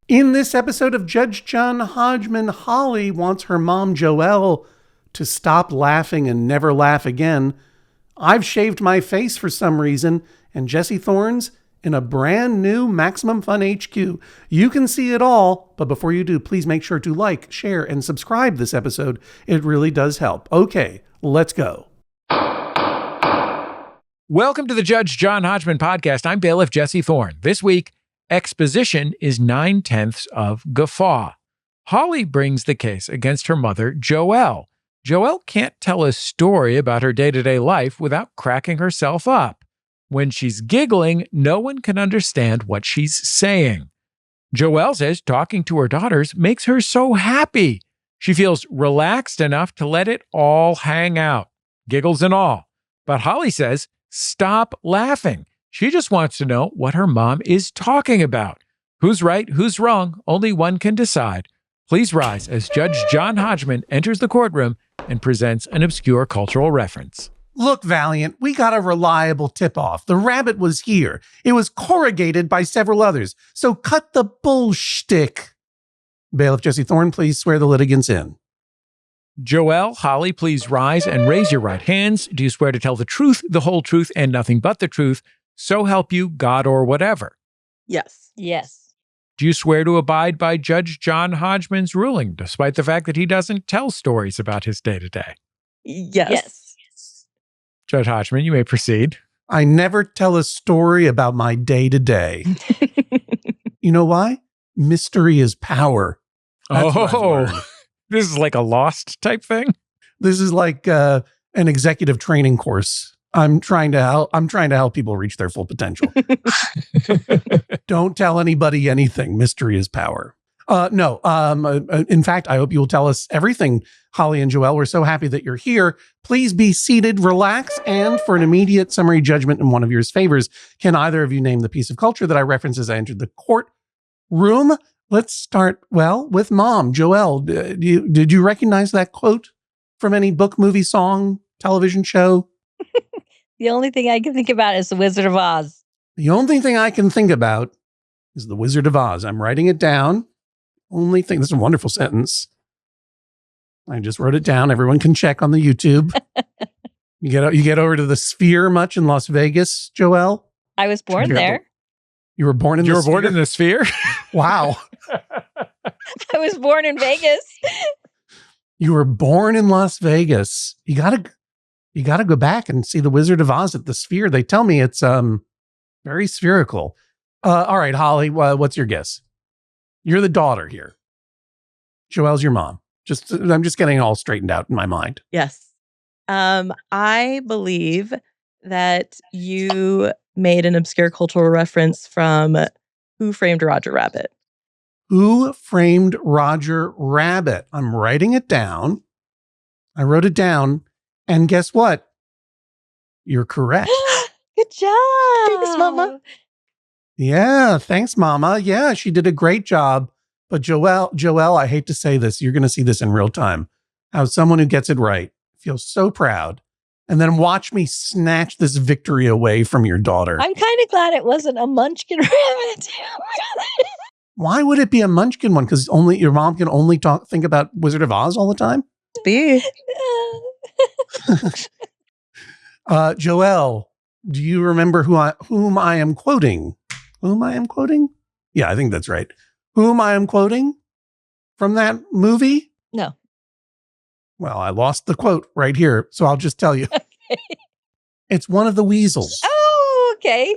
In this episode of Judge John Hodgman, Holly wants her mom, Joelle, to stop laughing and never laugh again. I've shaved my face for some reason, and Jesse Thorn's in a brand new Maximum Fun HQ. You can see it all, but before you do, please make sure to like, share, and subscribe this episode. It really does help. Okay, let's go. Welcome to the Judge John Hodgman podcast. I'm Bailiff Jesse Thorn. This week, exposition is 9/10 of guffaw. Holly brings the case against her mother, Joelle. Joelle can't tell a story about her day-to-day life without cracking herself up. When she's giggling, no one can understand what she's saying. Joelle says talking to her daughters makes her so happy. She feels relaxed enough to let it all hang out, giggles and all. But Holly says, stop laughing. She just wants to know what her mom is talking about. Who's right, who's wrong, only one can decide. Please rise as Judge John Hodgman enters the courtroom and presents an obscure cultural reference. Look, Valiant, we got a reliable tip-off. The rabbit was here. It was corrugated by several others. So cut the bullshtick. Bailiff Jesse Thorn, please swear the litigants in. Joelle, Holly, please rise and raise your right hands. Do you swear to tell the truth, the whole truth, and nothing but the truth, so help you God or whatever? Yes. Yes. Do you swear to abide by Judge John Hodgman's ruling, despite the fact that he doesn't tell stories about his day-to-day? Yes. Judge Hodgman, you may proceed. I never tell a story about my day-to-day. You know why? Mystery is power. That's what I've learned. This is like a Lost type thing? This is like an executive training course. I'm trying to help people reach their full potential. Don't tell anybody anything. Mystery is power. No. In fact, I hope you will tell us everything, Holly and Joelle. We're so happy that you're here. Please be seated, relax, and for an immediate summary judgment in one of your favors, can either of you name the piece of culture that I referenced as I entered the courtroom? Let's start, with Mom. Joelle, did you recognize that quote from any book, movie, song, television show? The only thing I can think about is The Wizard of Oz. The only thing I can think about is The Wizard of Oz. I'm writing it down. Only thing, this is a wonderful sentence. I just wrote it down. Everyone can check on the YouTube. You get over to the Sphere much in Las Vegas, Joelle? I was born there. You were born in the Sphere? You were born in the Sphere? Wow. I was born in Vegas. You were born in Las Vegas. You gotta go back and see The Wizard of Oz at the Sphere. They tell me it's very spherical. All right, Holly, what's your guess? You're the daughter here. Joelle's your mom. I'm just getting it all straightened out in my mind. Yes. I believe that you made an obscure cultural reference from Who Framed Roger Rabbit. Who Framed Roger Rabbit? I'm writing it down. I wrote it down. And guess what? You're correct. Good job. Thanks, Mama. Yeah, thanks, Mama. Yeah, she did a great job. But Joelle, I hate to say this, you're going to see this in real time. How someone who gets it right feels so proud. And then watch me snatch this victory away from your daughter. I'm kind of glad it wasn't a Munchkin rabbit. Why would it be a Munchkin one? Because your mom can only think about Wizard of Oz all the time? Be. Joelle, do you remember whom I am quoting? Whom I am quoting? Yeah, I think that's right. Whom I am quoting from that movie? No. Well, I lost the quote right here, so I'll just tell you. Okay. It's one of the weasels. Oh, okay.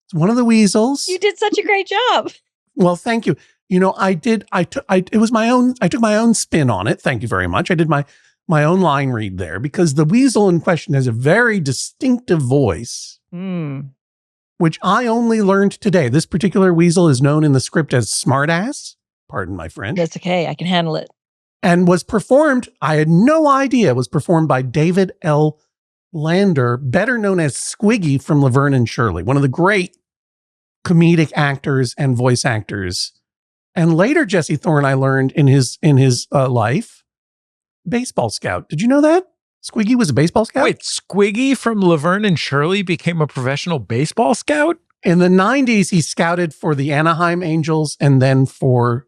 It's one of the weasels. You did such a great job. Well, thank you. You know, I took my own spin on it. Thank you very much. I did my own line read there because the weasel in question has a very distinctive voice, which I only learned today. This particular weasel is known in the script as Smartass. Pardon my French. That's okay. I can handle it. And was performed, I had no idea, it was performed by David L. Lander, better known as Squiggy from Laverne and Shirley, one of the great comedic actors and voice actors. And later, Jesse Thorn, I learned in his life, baseball scout. Did you know that? Squiggy was a baseball scout? Wait, Squiggy from Laverne and Shirley became a professional baseball scout? In the 90s, he scouted for the Anaheim Angels and then for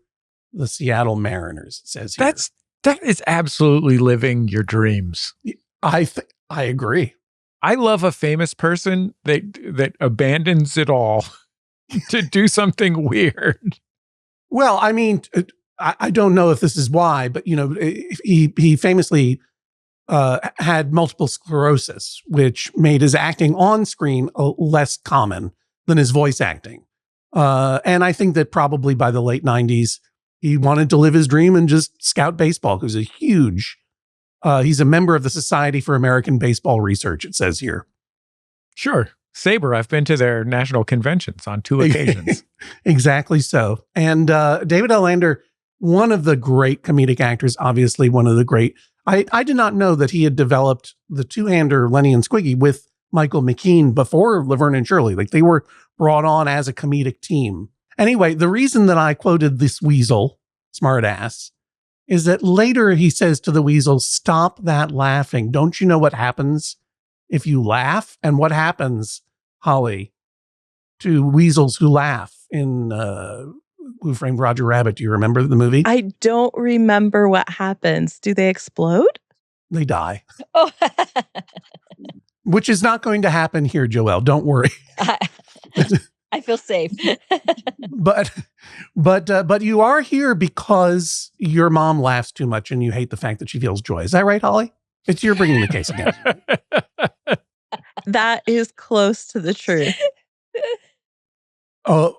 the Seattle Mariners, it says here. That is absolutely living your dreams. I agree. I love a famous person that abandons it all to do something weird. Well, I mean, I don't know if this is why, but he famously had multiple sclerosis, which made his acting on screen less common than his voice acting. And I think that probably by the late 90s, he wanted to live his dream and just scout baseball. He's a member of the Society for American Baseball Research, it says here. Sure. Sabre, I've been to their national conventions on 2 occasions. Exactly so. And David L. Lander, one of the great comedic actors, obviously one of the great. I did not know that he had developed the two-hander Lenny and Squiggy with Michael McKean before Laverne and Shirley. Like they were brought on as a comedic team. Anyway, the reason that I quoted this weasel, smartass, is that later he says to the weasel, "Stop that laughing. Don't you know what happens if you laugh?" And what happens, Holly, to weasels who laugh in Who Framed Roger Rabbit? Do you remember the movie? I don't remember what happens. Do they explode? They die. Oh. Which is not going to happen here, Joelle. Don't worry. I feel safe. But you are here because your mom laughs too much and you hate the fact that she feels joy. Is that right, Holly? You're bringing the case again. That is close to the truth. Oh,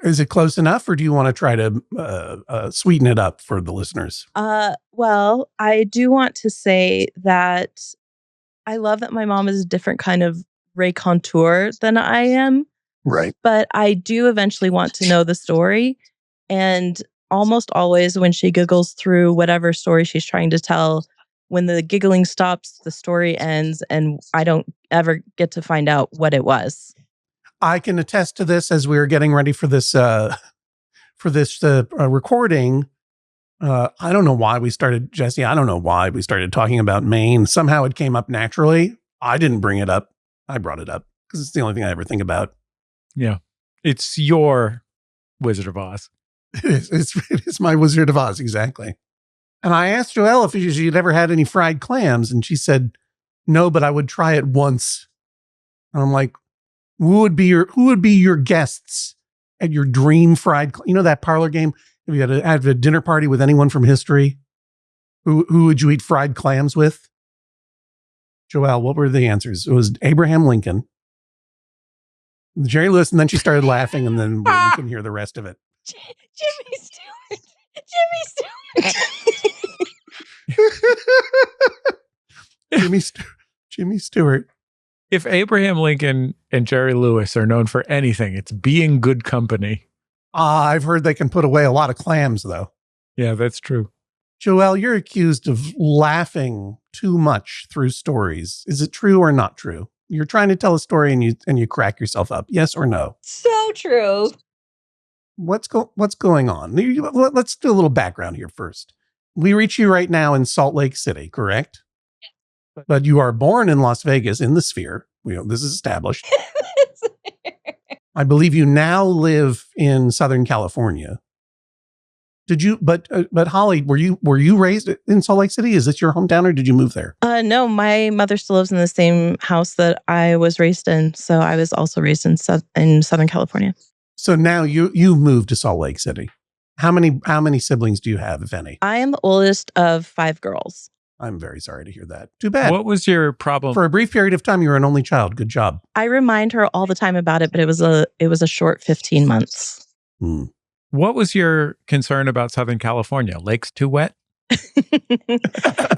is it close enough, or do you want to try to sweeten it up for the listeners? Well, I do want to say that I love that my mom is a different kind of raconteur than I am. Right. But I do eventually want to know the story. And almost always when she giggles through whatever story she's trying to tell, when the giggling stops, the story ends, and I don't ever get to find out what it was. I can attest to this as we were getting ready for this recording. I don't know why we started, Jesse. I don't know why we started talking about Maine. Somehow it came up naturally. I didn't bring it up. I brought it up because it's the only thing I ever think about. Yeah. It's your Wizard of Oz. It is my Wizard of Oz, exactly. And I asked Joelle if she'd ever had any fried clams, and she said, no, but I would try it once. And I'm like, who would be your guests at your dream fried, that parlor game? If you had to have a dinner party with anyone from history, who would you eat fried clams with? Joelle, what were the answers? It was Abraham Lincoln, Jerry Lewis, and then she started laughing, and then we couldn't hear the rest of it. Jimmy Stewart. If Abraham Lincoln and Jerry Lewis are known for anything, it's being good company. I've heard they can put away a lot of clams, though. Yeah, that's true. Joelle, you're accused of laughing too much through stories. Is it true or not true? You're trying to tell a story and you crack yourself up. Yes or no? So true. What's going on? Let's do a little background here first. We reach you right now in Salt Lake City, correct? But you are born in Las Vegas in the Sphere. This is established. I believe you now live in Southern California. Did you? But Holly, were you raised in Salt Lake City? Is this your hometown, or did you move there? No, my mother still lives in the same house that I was raised in. So I was also raised in Southern California. So now you moved to Salt Lake City. How many siblings do you have, if any? I am the oldest of 5 girls. I'm very sorry to hear that. Too bad. What was your problem? For a brief period of time, you were an only child. Good job. I remind her all the time about it, but it was a short 15 months. What was your concern about Southern California? Lakes too wet?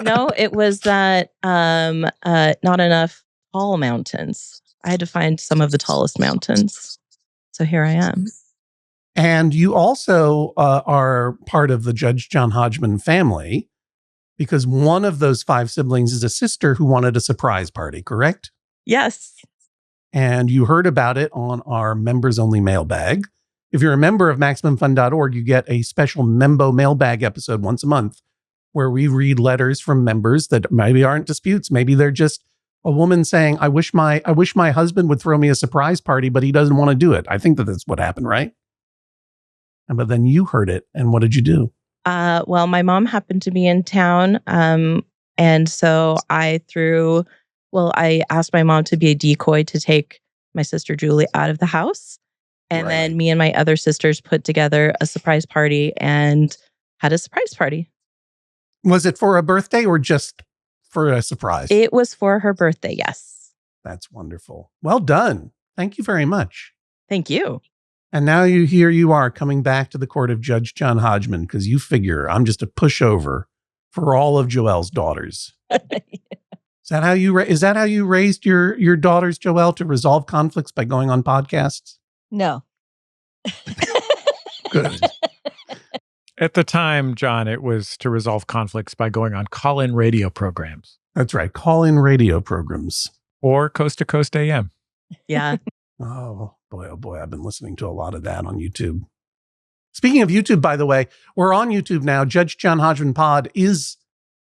No, it was that not enough tall mountains. I had to find some of the tallest mountains. So here I am. And you also are part of the Judge John Hodgman family, because one of those 5 siblings is a sister who wanted a surprise party, correct? Yes. And you heard about it on our members-only mailbag. If you're a member of MaximumFun.org, you get a special Membo mailbag episode once a month where we read letters from members that maybe aren't disputes. Maybe they're just a woman saying, I wish my husband would throw me a surprise party, but he doesn't want to do it. I think that's what happened, right? But then you heard it. And what did you do? Well, my mom happened to be in town. And so I asked my mom to be a decoy to take my sister Julie out of the house. And then me and my other sisters put together a surprise party and had a surprise party. Was it for a birthday or just for a surprise? It was for her birthday, yes. That's wonderful. Well done. Thank you very much. Thank you. And now here you are coming back to the court of Judge John Hodgman because you figure I'm just a pushover for all of Joelle's daughters. Yeah. Is that how you raised your daughters, Joelle, to resolve conflicts by going on podcasts? No. Good. At the time, John, it was to resolve conflicts by going on call-in radio programs. That's right. Call-in radio programs. Or Coast to Coast AM. Yeah. Oh boy. I've been listening to a lot of that on YouTube. Speaking of YouTube, by the way, we're on YouTube now. Judge John Hodgman Pod is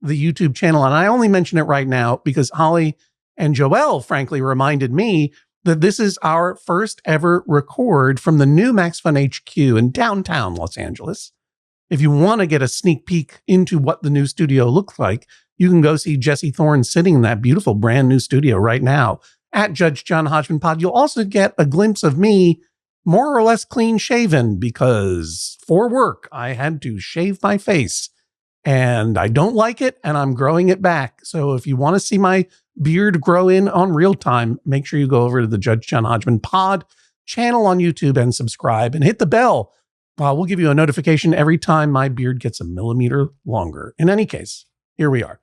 the YouTube channel. And I only mention it right now because Holly and Joelle, frankly, reminded me that this is our first ever record from the new Max Fun HQ in downtown Los Angeles. If you want to get a sneak peek into what the new studio looks like, you can go see Jesse Thorn sitting in that beautiful brand new studio right now at Judge John Hodgman Pod. You'll also get a glimpse of me more or less clean shaven because for work, I had to shave my face and I don't like it and I'm growing it back. So if you want to see my beard grow in on real time, make sure you go over to the Judge John Hodgman Pod channel on YouTube and subscribe and hit the bell. We'll give you a notification every time my beard gets a millimeter longer. In any case, here we are.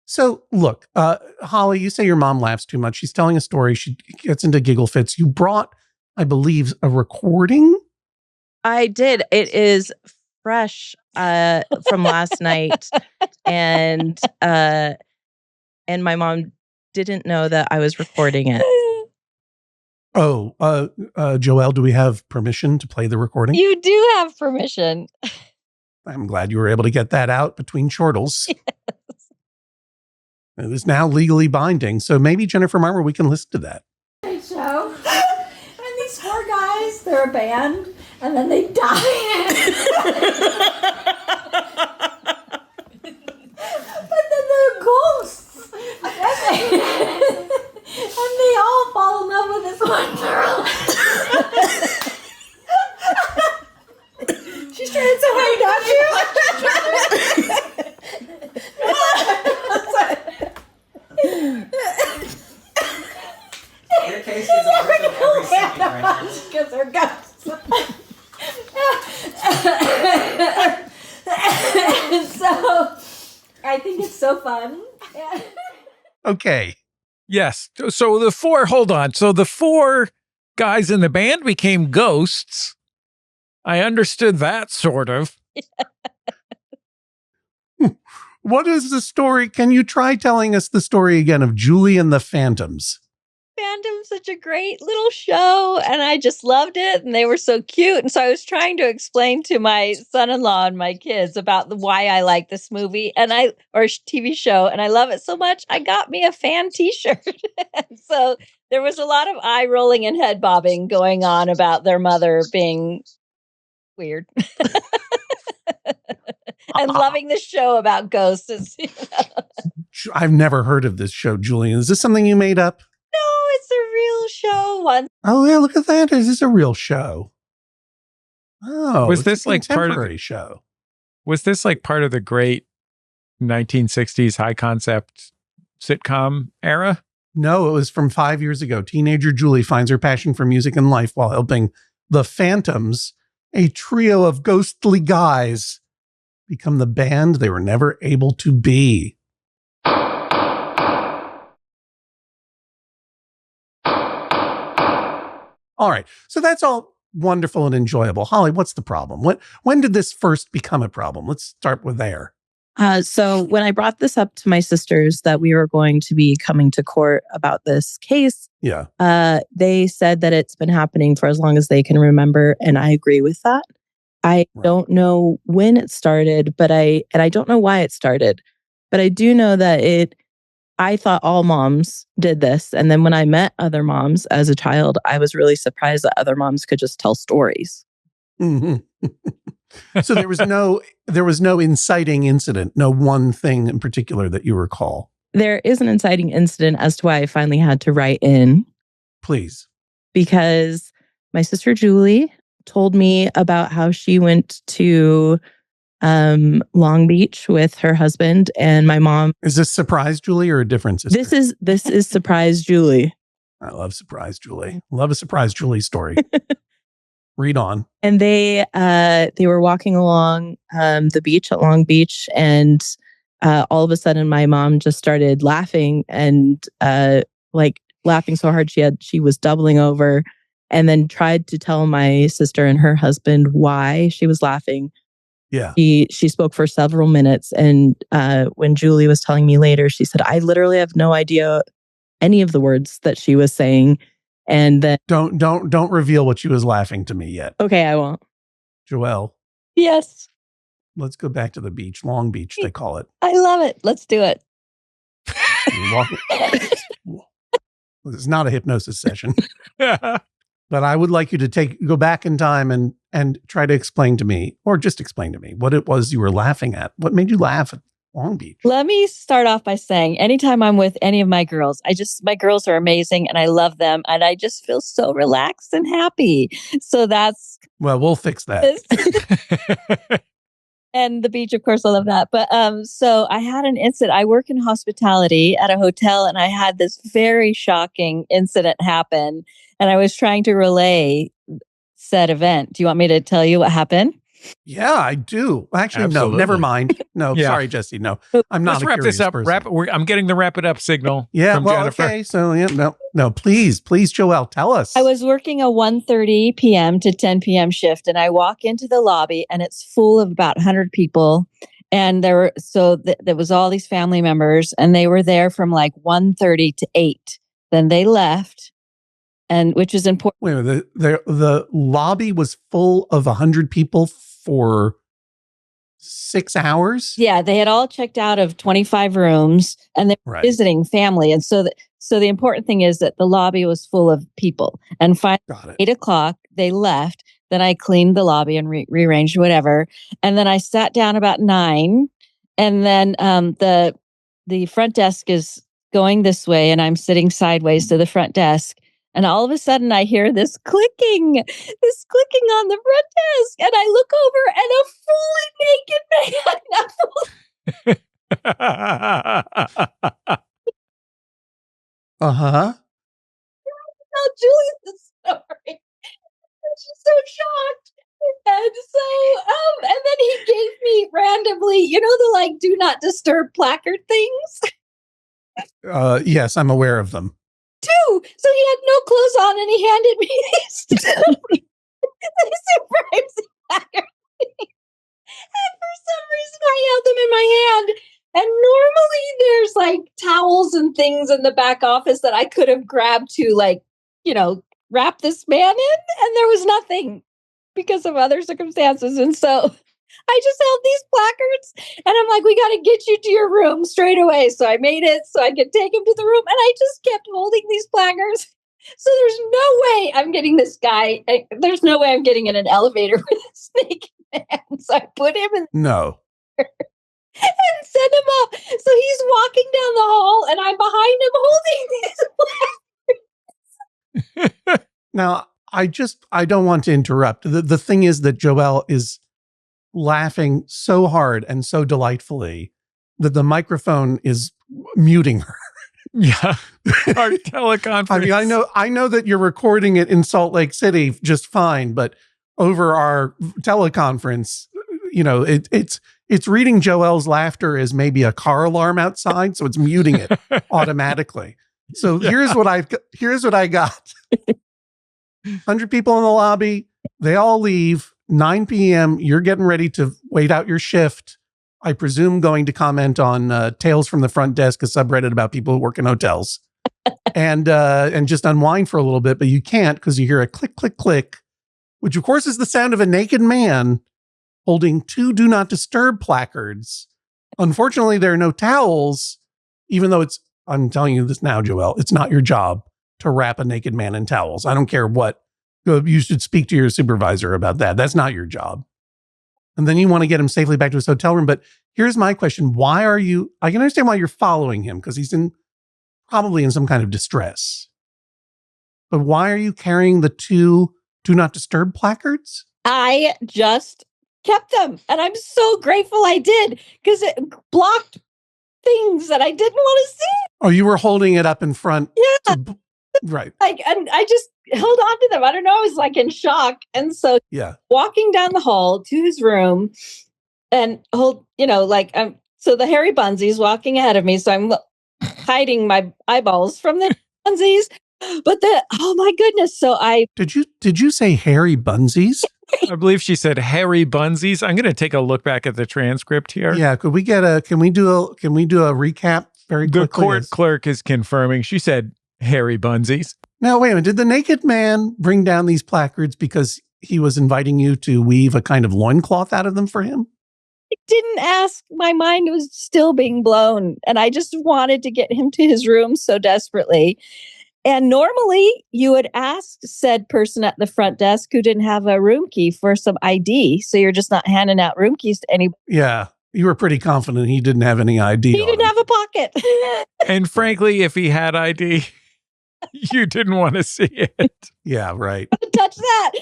So look, Holly, you say your mom laughs too much. She's telling a story. She gets into giggle fits. You brought, I believe, a recording? I did. It is fresh from last night. And my mom didn't know that I was recording it. Oh, Joelle, do we have permission to play the recording? You do have permission. I'm glad you were able to get that out between chortles. Yes. It is now legally binding. So maybe, Jennifer Marmer, we can listen to that. Show. And these four guys, they're a band, and then they die. But then they're ghosts. And they all fall in love with this one girl. She's trying so hard not to. Your case is always every second right now. Because they're ghosts. So, I think it's so fun. Okay. Yes. So the four guys in the band became ghosts. I understood that sort of. What is the story? Can you try telling us the story again of Julie and the Phantoms? Phantom's such a great little show, and I just loved it, and they were so cute. And so I was trying to explain to my son-in-law and my kids about why I like this movie or TV show, and I love it so much. I got me a fan T-shirt. So there was a lot of eye rolling and head bobbing going on about their mother being weird. And loving the show about ghosts. I've never heard of this show, Julian. Is this something you made up? No, it's a real show. Oh, yeah, look at that. This is a real show. Oh, was this like part of the show? Was this like part of the great 1960s high concept sitcom era? No, it was from 5 years ago. Teenager Julie finds her passion for music and life while helping the Phantoms, a trio of ghostly guys, become the band they were never able to be. All right. So that's all wonderful and enjoyable. Holly, what's the problem? When did this first become a problem? Let's start with there. So when I brought this up to my sisters that we were going to be coming to court about this case, they said that it's been happening for as long as they can remember. And I agree with that. I don't know when it started, and I don't know why it started, but I do know that I thought all moms did this. And then when I met other moms as a child, I was really surprised that other moms could just tell stories. Mhm. So there was no inciting incident, no one thing in particular that you recall. There is an inciting incident as to why I finally had to write in, Please. because my sister Julie told me about how she went to Long Beach with her husband and my mom. Is this surprise Julie or a different sister? This is surprise Julie. I love surprise Julie. Love a surprise Julie story. Read on. And they were walking along the beach at Long Beach, and all of a sudden my mom just started laughing and laughing so hard she was doubling over, and then tried to tell my sister and her husband why she was laughing. Yeah. She spoke for several minutes, and when Julie was telling me later, she said, I literally have no idea any of the words that she was saying. And then Don't reveal what she was laughing to me yet. okay, I won't. Joelle, Yes, let's go back to the beach. Long Beach, they call it. I love it. Let's do it. This is not a hypnosis session. But I would like you to go back in time and try to explain to me, or just explain to me, what it was you were laughing at. What made you laugh at Long Beach? Let me start off by saying, anytime I'm with any of my girls, my girls are amazing and I love them. And I just feel so relaxed and happy. So that's. Well, we'll fix that. And the beach, of course, I love that. But so I had an incident. I work in hospitality at a hotel, and I had this very shocking incident happen. And I was trying to relay said event. Do you want me to tell you what happened? Yeah, I do. Actually, Absolutely. no, never mind. No, Yeah. Sorry, Jesse. No, I'm not Let's a wrap this curious up. person. I'm getting the wrap it up signal from well, Jennifer. okay. So, no, please, Joelle, tell us. I was working a 1:30 p.m. to 10 p.m. shift, and I walk into the lobby, and it's full of about 100 people. And there was all these family members, and they were there from like 1:30 to 8. Then they left, and which is important. Wait a minute, the lobby was full of 100 people for 6 hours? Yeah, they had all checked out of 25 rooms, and they were Right. visiting family. And so the important thing is that the lobby was full of people. And finally, Got it. 8:00, they left. Then I cleaned the lobby and rearranged whatever. And then I sat down about 9. And then the front desk is going this way, and I'm sitting sideways to the front desk. And all of a sudden, I hear this clicking on the front desk. And I look over, and a fully naked man. Uh-huh. Tell Julie the story. She's so shocked. And so, and then he gave me randomly, the do not disturb placard things. Yes, I'm aware of them. 2. So he had no clothes on, and he handed me these 2. These privacy placards. And for some reason, I held them in my hand. And normally there's like towels and things in the back office that I could have grabbed to wrap this man in. And there was nothing because of other circumstances. And so I just held these placards, and I'm like, we got to get you to your room straight away. So I made it so I could take him to the room, and I just kept holding these placards. So there's no way I'm getting this guy. There's no way I'm getting in an elevator with this naked man. So I put him in No. and send him up. So he's walking down the hall, and I'm behind him holding these placards. Now, I don't want to interrupt. The thing is that Joelle is laughing so hard and so delightfully that the microphone is muting her. Yeah. Our teleconference. I mean, I know that you're recording it in Salt Lake City just fine, but over our teleconference, it's reading Joelle's laughter as maybe a car alarm outside, so it's muting it automatically. So here's what I got. 100 people in the lobby, they all leave. 9 p.m. You're getting ready to wait out your shift. I presume going to comment on Tales from the Front Desk, a subreddit about people who work in hotels, and just unwind for a little bit, but you can't because you hear a click, click, click, which of course is the sound of a naked man holding 2 do not disturb placards. Unfortunately, there are no towels, even though it's I'm telling you this now, Joelle. It's not your job to wrap a naked man in towels. I don't care what. You should speak to your supervisor about that. That's not your job. And then you want to get him safely back to his hotel room. But here's my question. Why are you, I can understand why you're following him because he's probably in some kind of distress. But why are you carrying the 2 do not disturb placards? I just kept them. And I'm so grateful I did because it blocked things that I didn't want to see. Oh, you were holding it up in front. Yeah. Right. And I just held on to them. I don't know. I was like in shock. And so walking down the hall to his room and so the hairy bunsies walking ahead of me. So I'm hiding my eyeballs from the bunsies. But oh my goodness. So did you say hairy bunsies? I believe she said hairy bunsies. I'm going to take a look back at the transcript here. Yeah. Can we do a recap very quickly? The court clerk is confirming. She said hairy bunsies. Now, wait a minute. Did the naked man bring down these placards because he was inviting you to weave a kind of loincloth out of them for him? I didn't ask. My mind was still being blown. And I just wanted to get him to his room so desperately. And normally you would ask said person at the front desk who didn't have a room key for some ID. So you're just not handing out room keys to anybody. Yeah. You were pretty confident he didn't have any ID. He didn't have a pocket. And frankly, if he had ID, you didn't want to see it. Yeah, right. Touch that.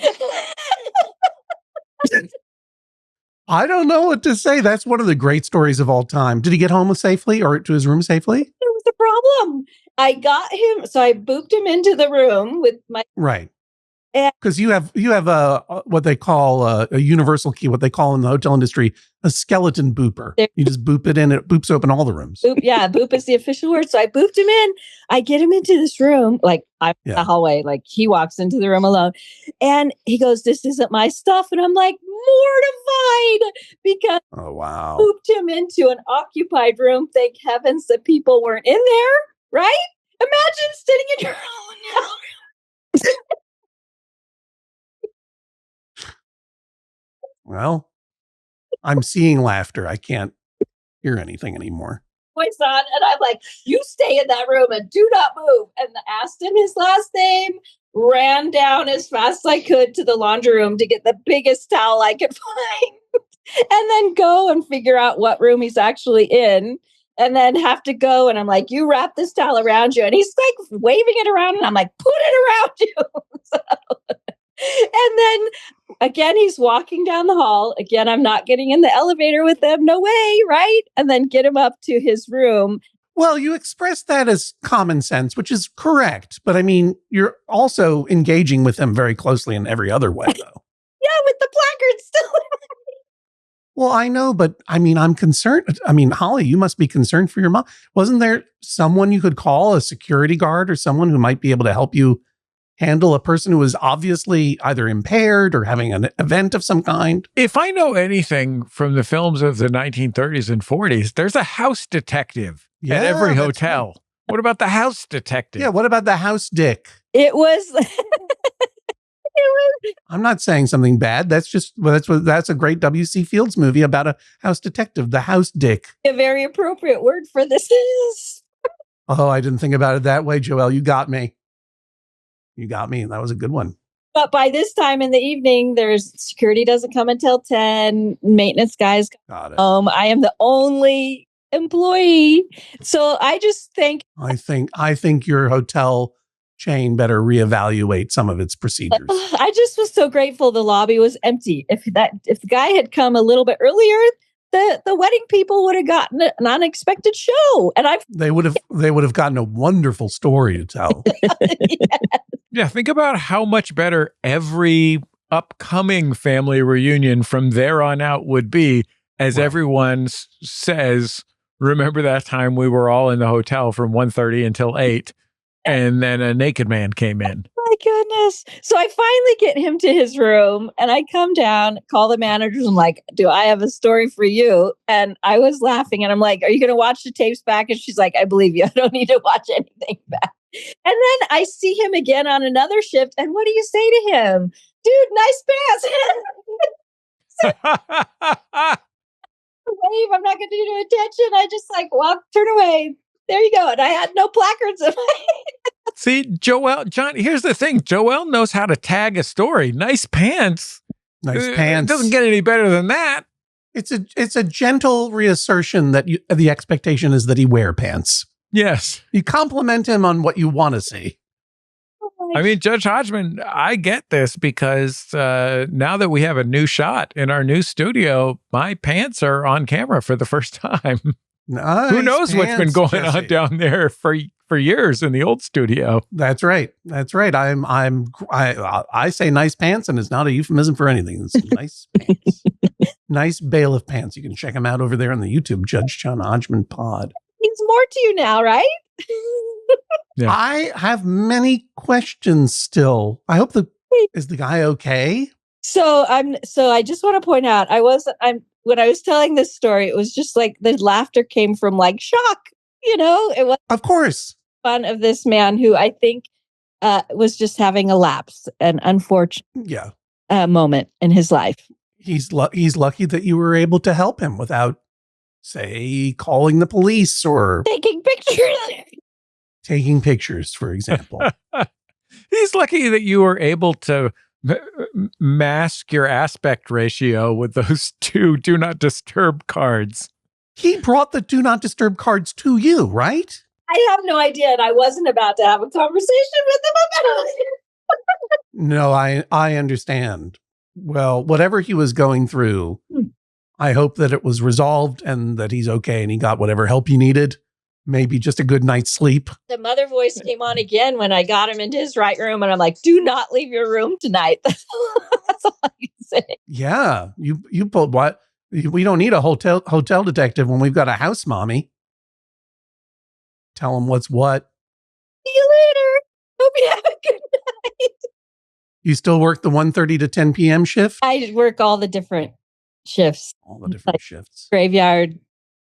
I don't know what to say. That's one of the great stories of all time. Did he get home safely or to his room safely? It was the problem. I got him. So I booped him into the room with my... Right. Because you have what they call a universal key, what they call in the hotel industry, a skeleton booper. You just boop it in, it boops open all the rooms. Boop is the official word. So I booped him in. I get him into this room, like I'm in the hallway, like he walks into the room alone. And he goes, "This isn't my stuff." And I'm like mortified because wow. I booped him into an occupied room. Thank heavens that people weren't in there, right? Imagine sitting in your own house. Well, I'm seeing laughter. I can't hear anything anymore. Voice on, and I'm like, "You stay in that room and do not move." And asked him his last name, ran down as fast as I could to the laundry room to get the biggest towel I could find, and then go and figure out what room he's actually in, and then have to go. And I'm like, "You wrap this towel around you." And he's like waving it around, and I'm like, "Put it around you." And then again, he's walking down the hall. Again, I'm not getting in the elevator with them. No way, right? And then get him up to his room. Well, you express that as common sense, which is correct. But I mean, you're also engaging with him very closely in every other way, though. Yeah, with the placard still. Well, I know, but I mean, I'm concerned. I mean, Holly, you must be concerned for your mom. Wasn't there someone you could call, a security guard or someone who might be able to help you handle a person who is obviously either impaired or having an event of some kind? If I know anything from the films of the 1930s and 40s, there's a house detective at every hotel. Right. What about the house detective? Yeah, what about the house dick? It was... I'm not saying something bad. That's a great W.C. Fields movie about a house detective, the house dick. A very appropriate word for this is. Oh, I didn't think about it that way, Joelle. You got me. You got me. That was a good one. But by this time in the evening, there's security doesn't come until 10. Maintenance guys got it. I am the only employee. So I just think. I think your hotel chain better reevaluate some of its procedures. I just was so grateful the lobby was empty. If the guy had come a little bit earlier, the wedding people would have gotten an unexpected show. And they would have gotten a wonderful story to tell. Yeah, think about how much better every upcoming family reunion from there on out would be, as everyone says, remember that time we were all in the hotel from 1:30 until 8, and then a naked man came in. My goodness. So I finally get him to his room, and I come down, call the managers. I'm like, "Do I have a story for you?" And I was laughing, and I'm like, "Are you going to watch the tapes back?" And she's like, "I believe you. I don't need to watch anything back." And then I see him again on another shift. And what do you say to him? "Dude, nice pants." Wave. I'm not going to do attention. I just turn away. There you go. And I had no placards in my See, Joelle, John, here's the thing. Joelle knows how to tag a story. Nice pants. Nice It pants. doesn't get any better than that. It's a gentle reassertion that the expectation is that he wear pants. Yes. You compliment him on what you want to see. I mean, Judge Hodgman, I get this because now that we have a new shot in our new studio, my pants are on camera for the first time. Nice Who knows what's been pants, going on Jesse. down there for years in the old studio. That's right. That's right. I say nice pants, and it's not a euphemism for anything. It's nice pants. Nice Bailiff pants. You can check them out over there on the YouTube Judge John Hodgman pod. means more to you now, right? Yeah. I have many questions still. I hope is the guy okay? So I just want to point out, when I was telling this story, it was just like the laughter came from like shock. You know, it was Of course. fun of this man who I think was just having a lapse, an unfortunate Yeah. moment in his life. He's lucky that you were able to help him without, say, calling the police or Taking pictures. taking pictures, for example. He's lucky that you were able to mask your aspect ratio with those 2 do not disturb cards. He brought the do not disturb cards to you, right? I have no idea, and I wasn't about to have a conversation with him about it. No, I understand. Well, whatever he was going through, I hope that it was resolved and that he's okay and he got whatever help he needed. Maybe just a good night's sleep. The mother voice came on again when I got him into his right room, and I'm like, "Do not leave your room tonight." That's all I can say. Yeah, you pulled what? We don't need a hotel detective when we've got a house mommy. Tell him what's what. See you later. Hope you have a good night. You still work the 1:30 to 10 p.m. shift? I work all the different shifts: All the different shifts. graveyard,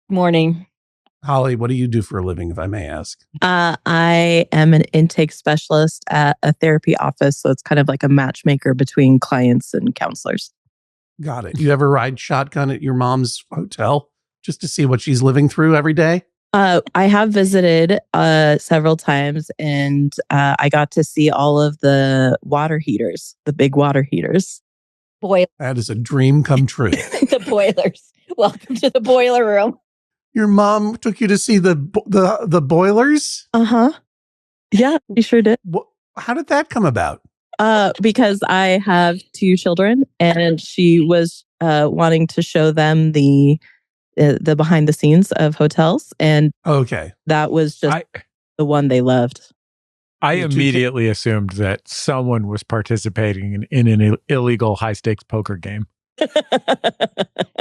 morning. Holly, what do you do for a living, if I may ask? I am an intake specialist at a therapy office. So it's kind of like a matchmaker between clients and counselors. Got it. You ever ride shotgun at your mom's hotel just to see what she's living through every day? I have visited several times, and I got to see all of the water heaters, the big water heaters. That is a dream come true. The boilers. Welcome to the boiler room. Your mom took you to see the boilers? Uh-huh. Yeah, she sure did. How did that come about? Because I have 2 children, and she was wanting to show them the behind the scenes of hotels, and Okay. that was just the one they loved. I You two immediately assumed that someone was participating in an illegal high stakes poker game.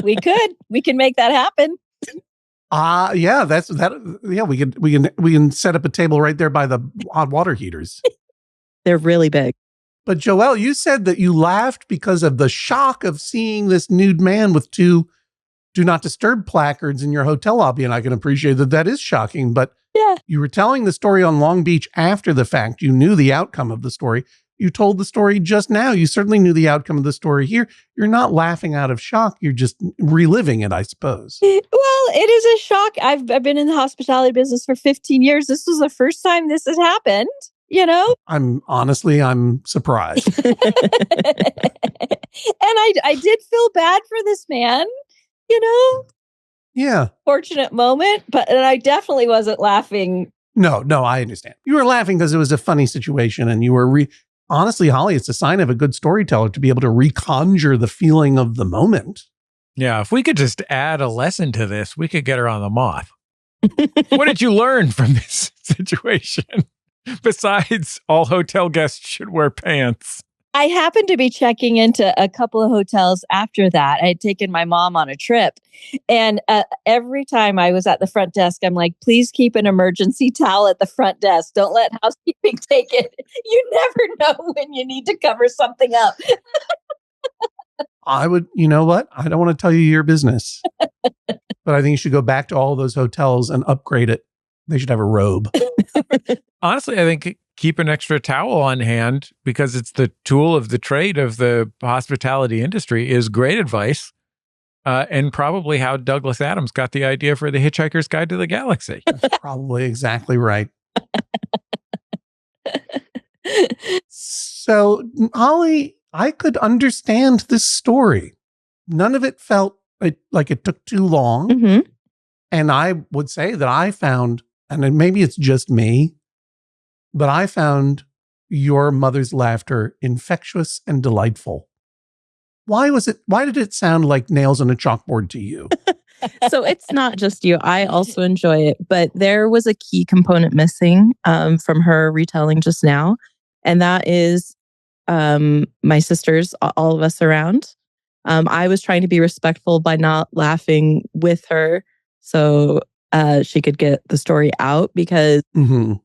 We can make that happen. Yeah, yeah, we can set up a table right there by the hot water heaters. They're really big. But Joelle, you said that you laughed because of the shock of seeing this nude man with 2 do not disturb placards in your hotel lobby. And I can appreciate that is shocking, but Yeah. you were telling the story on Long Beach after the fact. You knew the outcome of the story. You told the story just now. You certainly knew the outcome of the story here. You're not laughing out of shock. You're just reliving it, I suppose. Well, it is a shock. I've been in the hospitality business for 15 years. This was the first time this has happened, you know? I'm surprised. And I did feel bad for this man, you know? Yeah. Fortunate moment, and I definitely wasn't laughing. No, I understand. You were laughing because it was a funny situation and you were honestly, Holly, it's a sign of a good storyteller to be able to reconjure the feeling of the moment. Yeah, if we could just add a lesson to this, we could get her on the moth. What did you learn from this situation? Besides, all hotel guests should wear pants. I happened to be checking into a couple of hotels after that. I had taken my mom on a trip. And every time I was at the front desk, I'm like, please keep an emergency towel at the front desk. Don't let housekeeping take it. You never know when you need to cover something up. You know what? I don't want to tell you your business, but I think you should go back to all those hotels and upgrade it. They should have a robe. Honestly, I think keep an extra towel on hand because it's the tool of the trade of the hospitality industry is great advice. and probably how Douglas Adams got the idea for The Hitchhiker's Guide to the Galaxy. That's probably exactly right. So, Holly, I could understand this story. None of it felt like it took too long. Mhm. And I would say that I found, and maybe it's just me, but I found your mother's laughter infectious and delightful. Why did it sound like nails on a chalkboard to you? So it's not just you. I also enjoy it, but there was a key component missing from her retelling just now. And that is my sisters, all of us around. I was trying to be respectful by not laughing with her so she could get the story out, because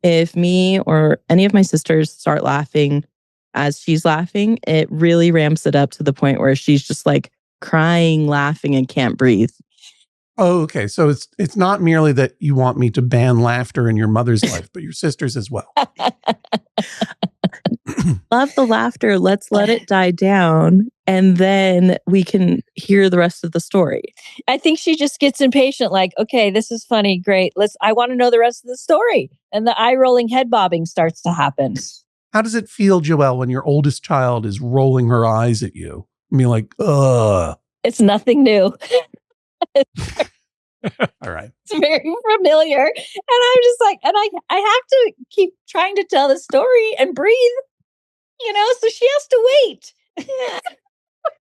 if me or any of my sisters start laughing as she's laughing, it really ramps it up to the point where she's just like crying, laughing, and can't breathe. Oh, okay. So it's not merely that you want me to ban laughter in your mother's life, but your sisters as well. Love the laughter. Let's let it die down, and then we can hear the rest of the story. I think she just gets impatient, like, okay, this is funny, great. I want to know the rest of the story. And the eye rolling, head bobbing starts to happen. How does it feel, Joelle, when your oldest child is rolling her eyes at you? I mean, like, ugh. It's nothing new. All right. It's very familiar. And I'm just like, and I have to keep trying to tell the story and breathe, so she has to wait.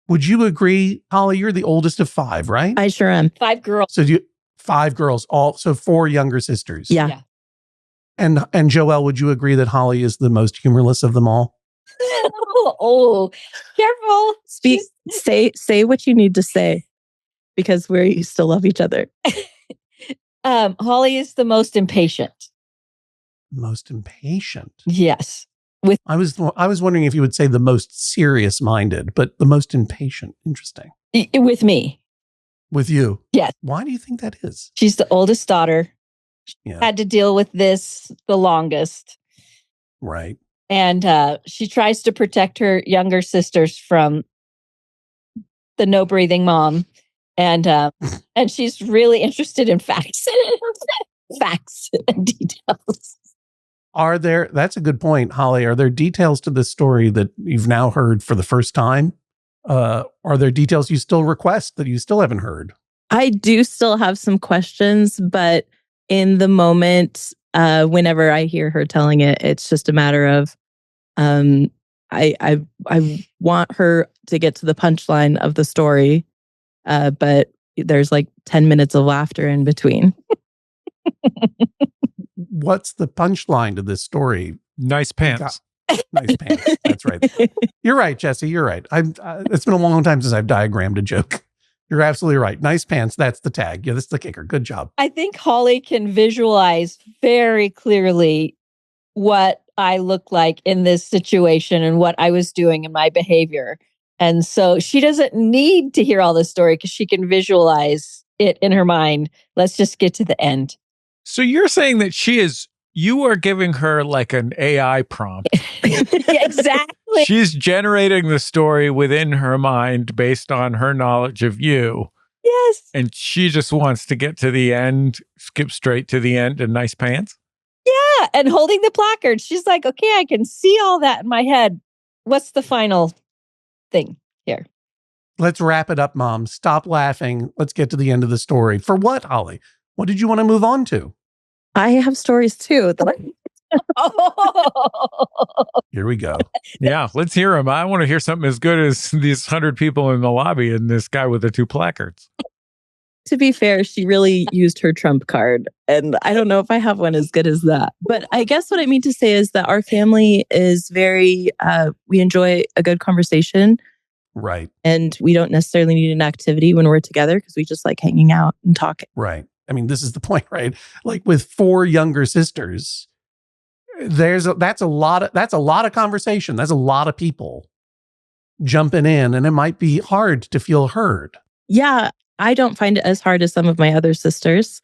Would you agree, Holly, you're the oldest of 5, right? I sure am. 5 girls. So 5 girls, so 4 younger sisters. Yeah. And Joelle, would you agree that Holly is the most humorless of them all? Oh, careful. Say what you need to say, because we still love each other. Holly is the most impatient. Most impatient? Yes. I was wondering if you would say the most serious-minded, but the most impatient. Interesting. With me. With you? Yes. Why do you think that is? She's the oldest daughter. Yeah. Had to deal with this the longest. Right. And she tries to protect her younger sisters from the no-breathing mom. And she's really interested in facts. Facts and details. That's a good point, Holly. Are there details to this story that you've now heard for the first time? Are there details you still request that you still haven't heard? I do still have some questions, but in the moment, whenever I hear her telling it, it's just a matter of I want her to get to the punchline of the story, but there's like 10 minutes of laughter in between. What's the punchline to this story? Nice pants. Nice pants. That's right. You're right, Jesse. You're right. It's been a long time since I've diagrammed a joke. You're absolutely right. Nice pants. That's the tag. Yeah, that's the kicker. Good job. I think Holly can visualize very clearly what I look like in this situation and what I was doing in my behavior. And so she doesn't need to hear all this story because she can visualize it in her mind. Let's just get to the end. So you're saying that you are giving her like an AI prompt. Exactly. She's generating the story within her mind based on her knowledge of you. Yes. And she just wants to get to the end, skip straight to the end in nice pants. Yeah. And holding the placard. She's like, okay, I can see all that in my head. What's the final thing here? Let's wrap it up, Mom. Stop laughing. Let's get to the end of the story. For what, Holly? What did you want to move on to? I have stories too. Here we go. Yeah, let's hear them. I want to hear something as good as these 100 people in the lobby and this guy with the 2 placards. To be fair, she really used her trump card. And I don't know if I have one as good as that. But I guess what I mean to say is that our family is very, we enjoy a good conversation. Right. And we don't necessarily need an activity when we're together because we just like hanging out and talking. Right. I mean, this is the point, right? Like with 4 younger sisters, that's a lot of conversation. That's a lot of people jumping in, and it might be hard to feel heard. Yeah, I don't find it as hard as some of my other sisters,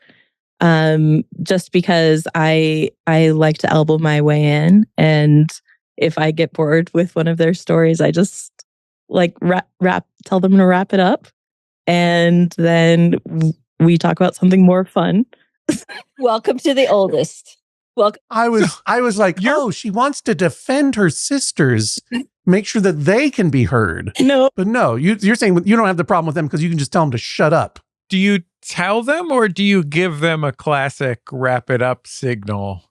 just because I like to elbow my way in, and if I get bored with one of their stories, I just like tell them to wrap it up. And then we talk about something more fun. Welcome to the oldest. Welcome. I was like, oh, she wants to defend her sisters, make sure that they can be heard. No. But no, you're saying you don't have the problem with them because you can just tell them to shut up. Do you tell them or do you give them a classic wrap it up signal?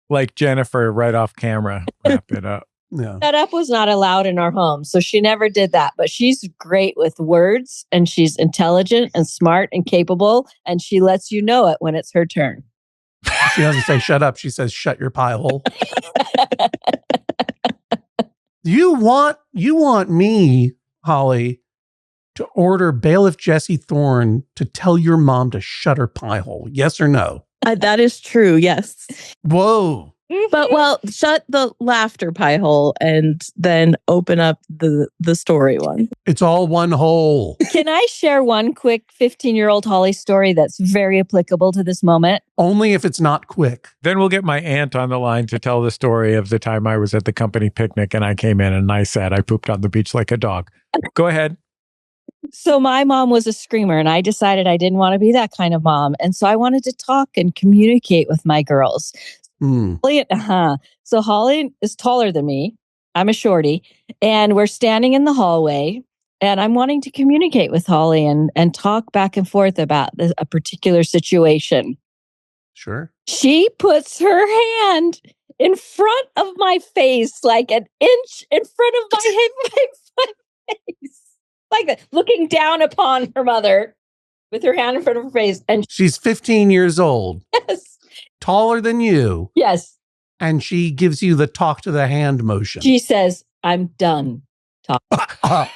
Like Jennifer right off camera, wrap it up. Yeah. Shut up was not allowed in our home, so she never did that. But she's great with words, and she's intelligent and smart and capable, and she lets you know it when it's her turn. She doesn't say shut up. She says shut your pie hole. You want me, Holly, to order Bailiff Jesse Thorn to tell your mom to shut her pie hole? Yes or no? That is true. Yes. Whoa. But shut the laughter pie hole and then open up the story one. It's all one hole. Can I share one quick 15-year-old Holly story that's very applicable to this moment? Only if it's not quick. Then we'll get my aunt on the line to tell the story of the time I was at the company picnic and I came in and I said I pooped on the beach like a dog. Go ahead. So my mom was a screamer, and I decided I didn't want to be that kind of mom. And so I wanted to talk and communicate with my girls. So Holly is taller than me. I'm a shorty. And we're standing in the hallway. And I'm wanting to communicate with Holly and talk back and forth about a particular situation. Sure. She puts her hand in front of my face, like an inch in front of my face. Like that, looking down upon her mother with her hand in front of her face. And she's 15 years old. Yes. Taller than you. Yes. And she gives you the talk to the hand motion. She says, I'm done talking. I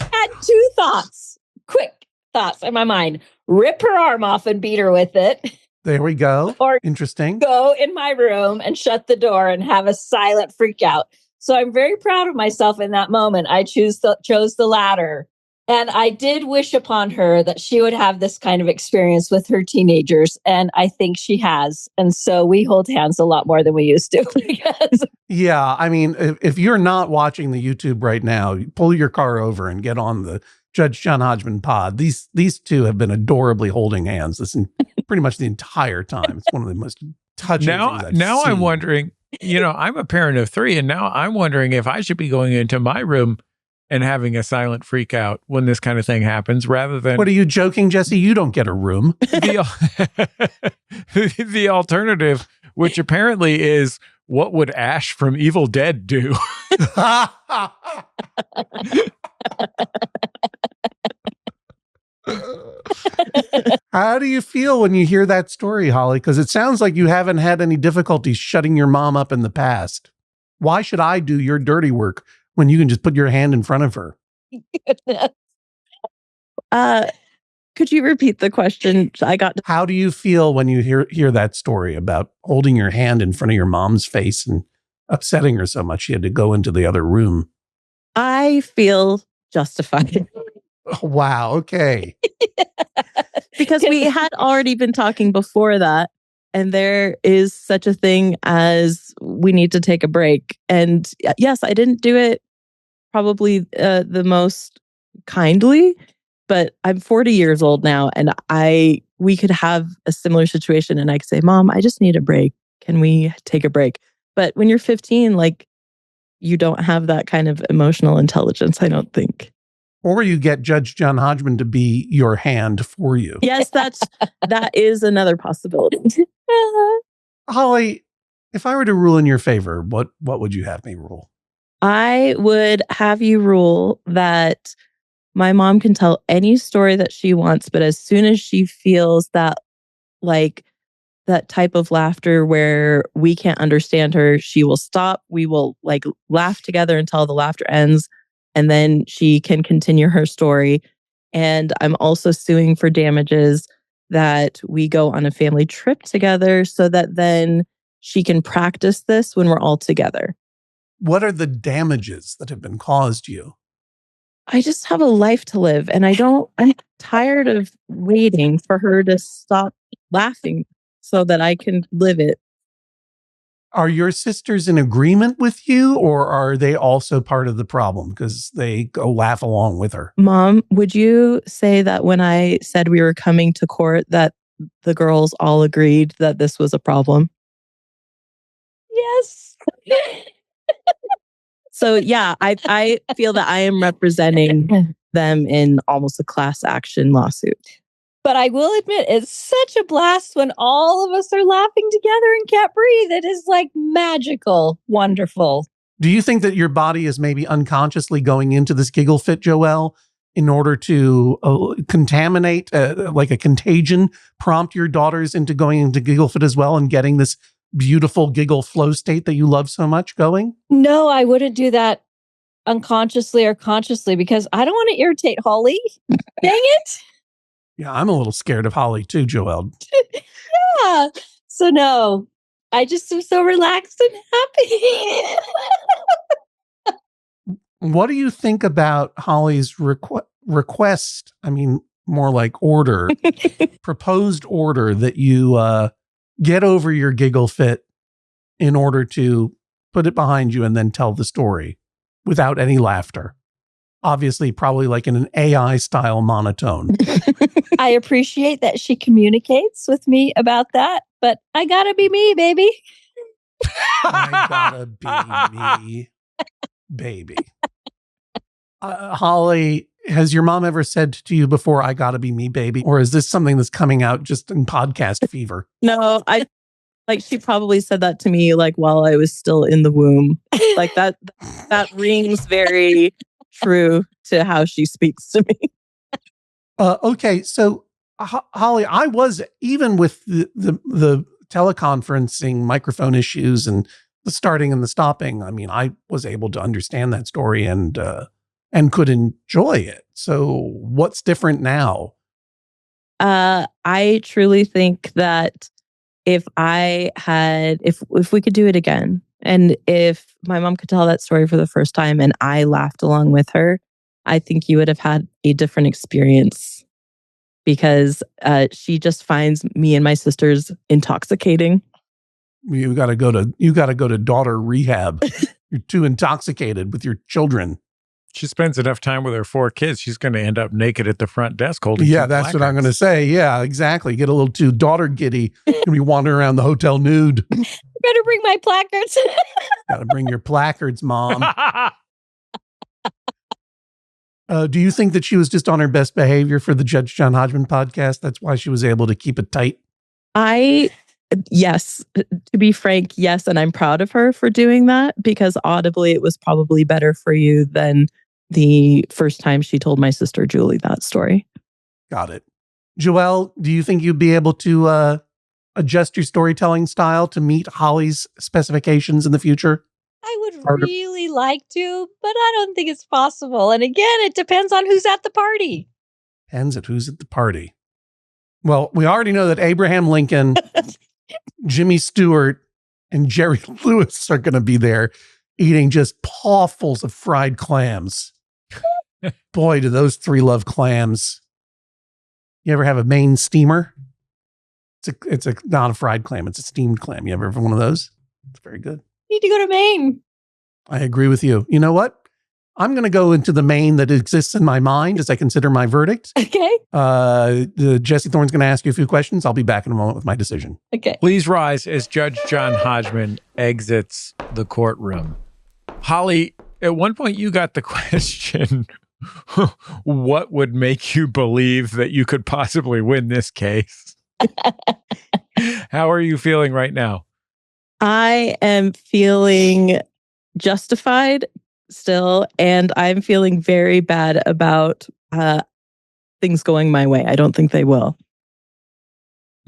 Had two thoughts, quick thoughts in my mind. Rip her arm off and beat her with it. There we go. Or interesting. Go in my room and shut the door and have a silent freak out. So I'm very proud of myself in that moment. I chose the latter. And I did wish upon her that she would have this kind of experience with her teenagers. And I think she has. And so we hold hands a lot more than we used to. Yeah. I mean, if you're not watching the YouTube right now, pull your car over and get on the Judge John Hodgman pod. These two have been adorably holding hands pretty much the entire time. It's one of the most touching things I've now seen. I'm wondering, I'm a parent of 3, and now I'm wondering if I should be going into my room and having a silent freak out when this kind of thing happens rather than... What, are you joking, Jesse? You don't get a room. The alternative, which apparently is what would Ash from Evil Dead do? How do you feel when you hear that story, Holly? Because it sounds like you haven't had any difficulties shutting your mom up in the past. Why should I do your dirty work when you can just put your hand in front of her? Could you repeat the question? How do you feel when you hear that story about holding your hand in front of your mom's face and upsetting her so much she had to go into the other room? I feel justified. Oh, wow. Okay. Because we had already been talking before that, and there is such a thing as we need to take a break. And yes, I didn't do it probably the most kindly, but I'm 40 years old now, and we could have a similar situation, and I could say, Mom, I just need a break. Can we take a break? But when you're 15, you don't have that kind of emotional intelligence, I don't think. Or you get Judge John Hodgman to be your hand for you. Yes, that is another possibility. Holly, if I were to rule in your favor, what would you have me rule? I would have you rule that my mom can tell any story that she wants, but as soon as she feels that that type of laughter where we can't understand her, she will stop. We will laugh together until the laughter ends, and then she can continue her story. And I'm also suing for damages that we go on a family trip together so that then she can practice this when we're all together. What are the damages that have been caused you? I just have a life to live, and I'm tired of waiting for her to stop laughing so that I can live it. Are your sisters in agreement with you, or are they also part of the problem because they go laugh along with her? Mom, would you say that when I said we were coming to court that the girls all agreed that this was a problem? Yes. So yeah, I feel that I am representing them in almost a class action lawsuit. But I will admit, it's such a blast when all of us are laughing together and can't breathe. It is like magical, wonderful. Do you think that your body is maybe unconsciously going into this giggle fit, Joelle, in order to contaminate, like a contagion, prompt your daughters into going into giggle fit as well and getting this beautiful giggle flow state that you love so much going? No, I wouldn't do that unconsciously or consciously because I don't want to irritate Holly. Dang it. Yeah, I'm a little scared of Holly too, Joelle. Yeah. So no, I just am so relaxed and happy. What do you think about Holly's request? I mean, more like order, proposed order that you get over your giggle fit in order to put it behind you and then tell the story without any laughter. Obviously, probably like in an AI style monotone. I appreciate that she communicates with me about that, but I gotta be me, baby. I gotta be me, baby. Holly, has your mom ever said to you before, I gotta be me, baby? Or is this something that's coming out just in podcast fever? No, she probably said that to me like while I was still in the womb. Like that rings very true to how she speaks to me. Okay, so Holly, I was, even with the teleconferencing microphone issues and the starting and the stopping, I mean, I was able to understand that story and could enjoy it. So what's different now? I truly think that if we could do it again, and if my mom could tell that story for the first time and I laughed along with her, I think you would have had a different experience because she just finds me and my sisters intoxicating. You got to go to daughter rehab. You're too intoxicated with your children. She spends enough time with her 4 kids. She's going to end up naked at the front desk holding. Yeah, that's what I'm going to say. Yeah, exactly. Get a little too daughter giddy. You're going to be wandering around the hotel nude. Better bring my placards. Got to bring your placards, Mom. Do you think that she was just on her best behavior for the Judge John Hodgman podcast? That's why she was able to keep it tight? Yes, to be frank, yes. And I'm proud of her for doing that because audibly it was probably better for you than the first time she told my sister Julie that story. Got it. Joelle, do you think you'd be able to adjust your storytelling style to meet Holly's specifications in the future? I would really like to, but I don't think it's possible. And again, it depends on who's at the party. Depends on who's at the party. Well, we already know that Abraham Lincoln, Jimmy Stewart, and Jerry Lewis are going to be there eating just pawfuls of fried clams. Boy, do those 3 love clams. You ever have a Maine steamer? It's not a fried clam. It's a steamed clam. You ever have one of those? It's very good. Need to go to Maine. I agree with you. You know what? I'm going to go into the Maine that exists in my mind as I consider my verdict. Okay. Jesse Thorn's going to ask you a few questions. I'll be back in a moment with my decision. Okay. Please rise as Judge John Hodgman exits the courtroom. Holly, at one point you got the question, what would make you believe that you could possibly win this case? How are you feeling right now? I am feeling justified still, and I'm feeling very bad about things going my way. I don't think they will.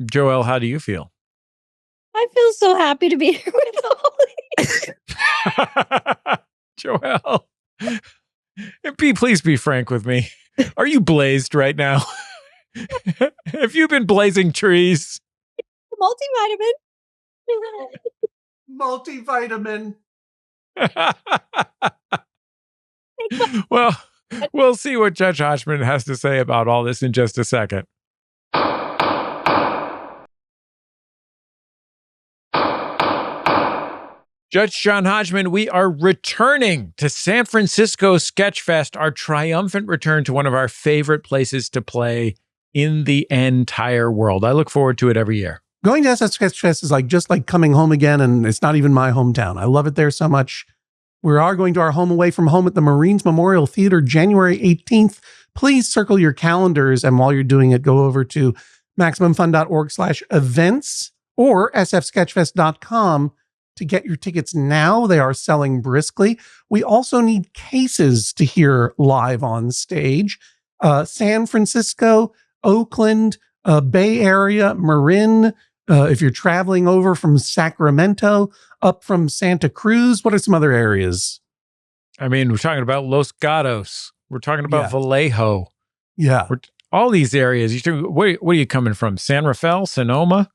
Joelle, how do you feel? I feel so happy to be here with Holly. Joelle, please be frank with me. Are you blazed right now? Have you been blazing trees? Multivitamin. Multivitamin. Well, we'll see what Judge Hodgman has to say about all this in just a second. Judge John Hodgman, we are returning to San Francisco Sketchfest, our triumphant return to one of our favorite places to play in the entire world. I look forward to it every year. Going to SF Sketchfest is just like coming home again, and it's not even my hometown. I love it there so much. We are going to our home away from home at the Marines Memorial Theater, January 18th. Please circle your calendars, and while you're doing it, go over to MaximumFun.org/events or sfsketchfest.com to get your tickets now. They are selling briskly. We also need cases to hear live on stage. San Francisco, Oakland, Bay Area, Marin. If you're traveling over from Sacramento, up from Santa Cruz, what are some other areas? I mean, we're talking about Los Gatos. We're talking about Vallejo. Yeah. All these areas. Where are you coming from? San Rafael, Sonoma?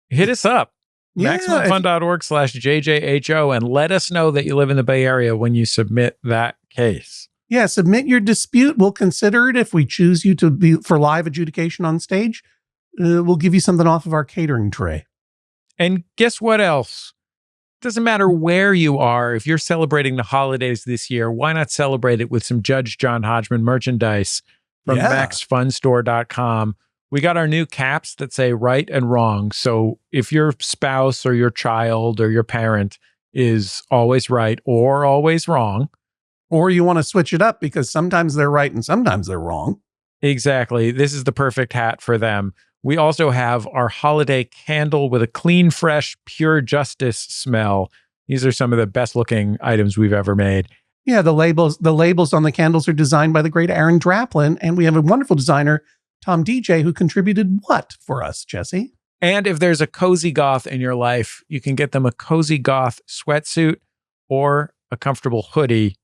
Hit us up. MaximumFun.org/JJHO and let us know that you live in the Bay Area when you submit that case. Yeah, submit your dispute. We'll consider it if we choose you to be for live adjudication on stage. We'll give you something off of our catering tray. And guess what else? Doesn't matter where you are. If you're celebrating the holidays this year, why not celebrate it with some Judge John Hodgman merchandise from MaxFunStore.com. We got our new caps that say right and wrong. So if your spouse or your child or your parent is always right or always wrong, or you want to switch it up because sometimes they're right and sometimes they're wrong. Exactly. This is the perfect hat for them. We also have our holiday candle with a clean, fresh, pure justice smell. These are some of the best looking items we've ever made. Yeah, the labels on the candles are designed by the great Aaron Draplin, and we have a wonderful designer, Tom DJ, who contributed what for us, Jesse? And if there's a cozy goth in your life, you can get them a cozy goth sweatsuit or a comfortable hoodie.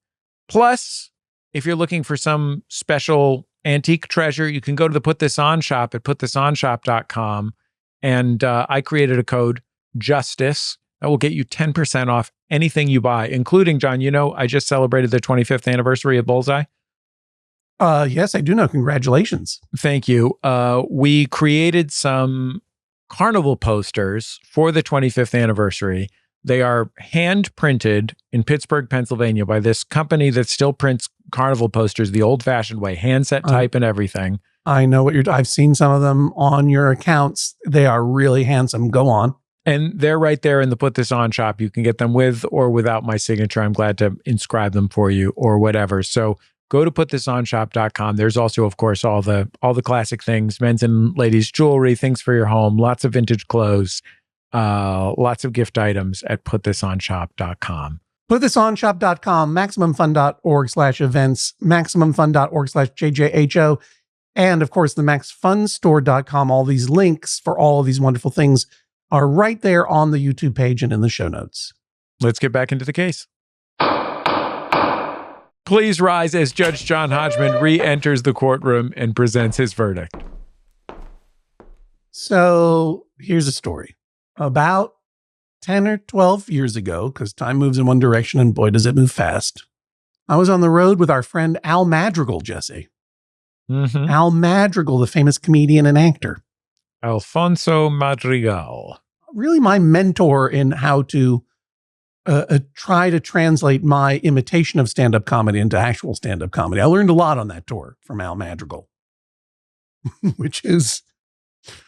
Plus, if you're looking for some special antique treasure, you can go to the Put This On shop at putthisonshop.com. And I created a code, JUSTICE, that will get you 10% off anything you buy, including, John, I just celebrated the 25th anniversary of Bullseye. Yes, I do know. Congratulations. Thank you. We created some carnival posters for the 25th anniversary. They are hand printed in Pittsburgh, Pennsylvania by this company that still prints carnival posters the old fashioned way, handset type and everything. I know I've seen some of them on your accounts. They are really handsome. Go on. And they're right there in the Put This On shop. You can get them with or without my signature. I'm glad to inscribe them for you or whatever. So go to putthisonshop.com. There's also, of course, all the classic things, men's and ladies' jewelry, things for your home, lots of vintage clothes, lots of gift items at putthisonshop.com. Putthisonshop.com, MaximumFun.org/events, MaximumFun.org/JJHO, and of course the MaxFunStore.com. All these links for all of these wonderful things are right there on the YouTube page and in the show notes. Let's get back into the case. Please rise as Judge John Hodgman re-enters the courtroom and presents his verdict. So here's a story. About 10 or 12 years ago, because time moves in one direction and boy, does it move fast. I was on the road with our friend Al Madrigal, Jesse. Mm-hmm. Al Madrigal, the famous comedian and actor. Alfonso Madrigal. Really my mentor in how to try to translate my imitation of stand-up comedy into actual stand-up comedy. I learned a lot on that tour from Al Madrigal, which is,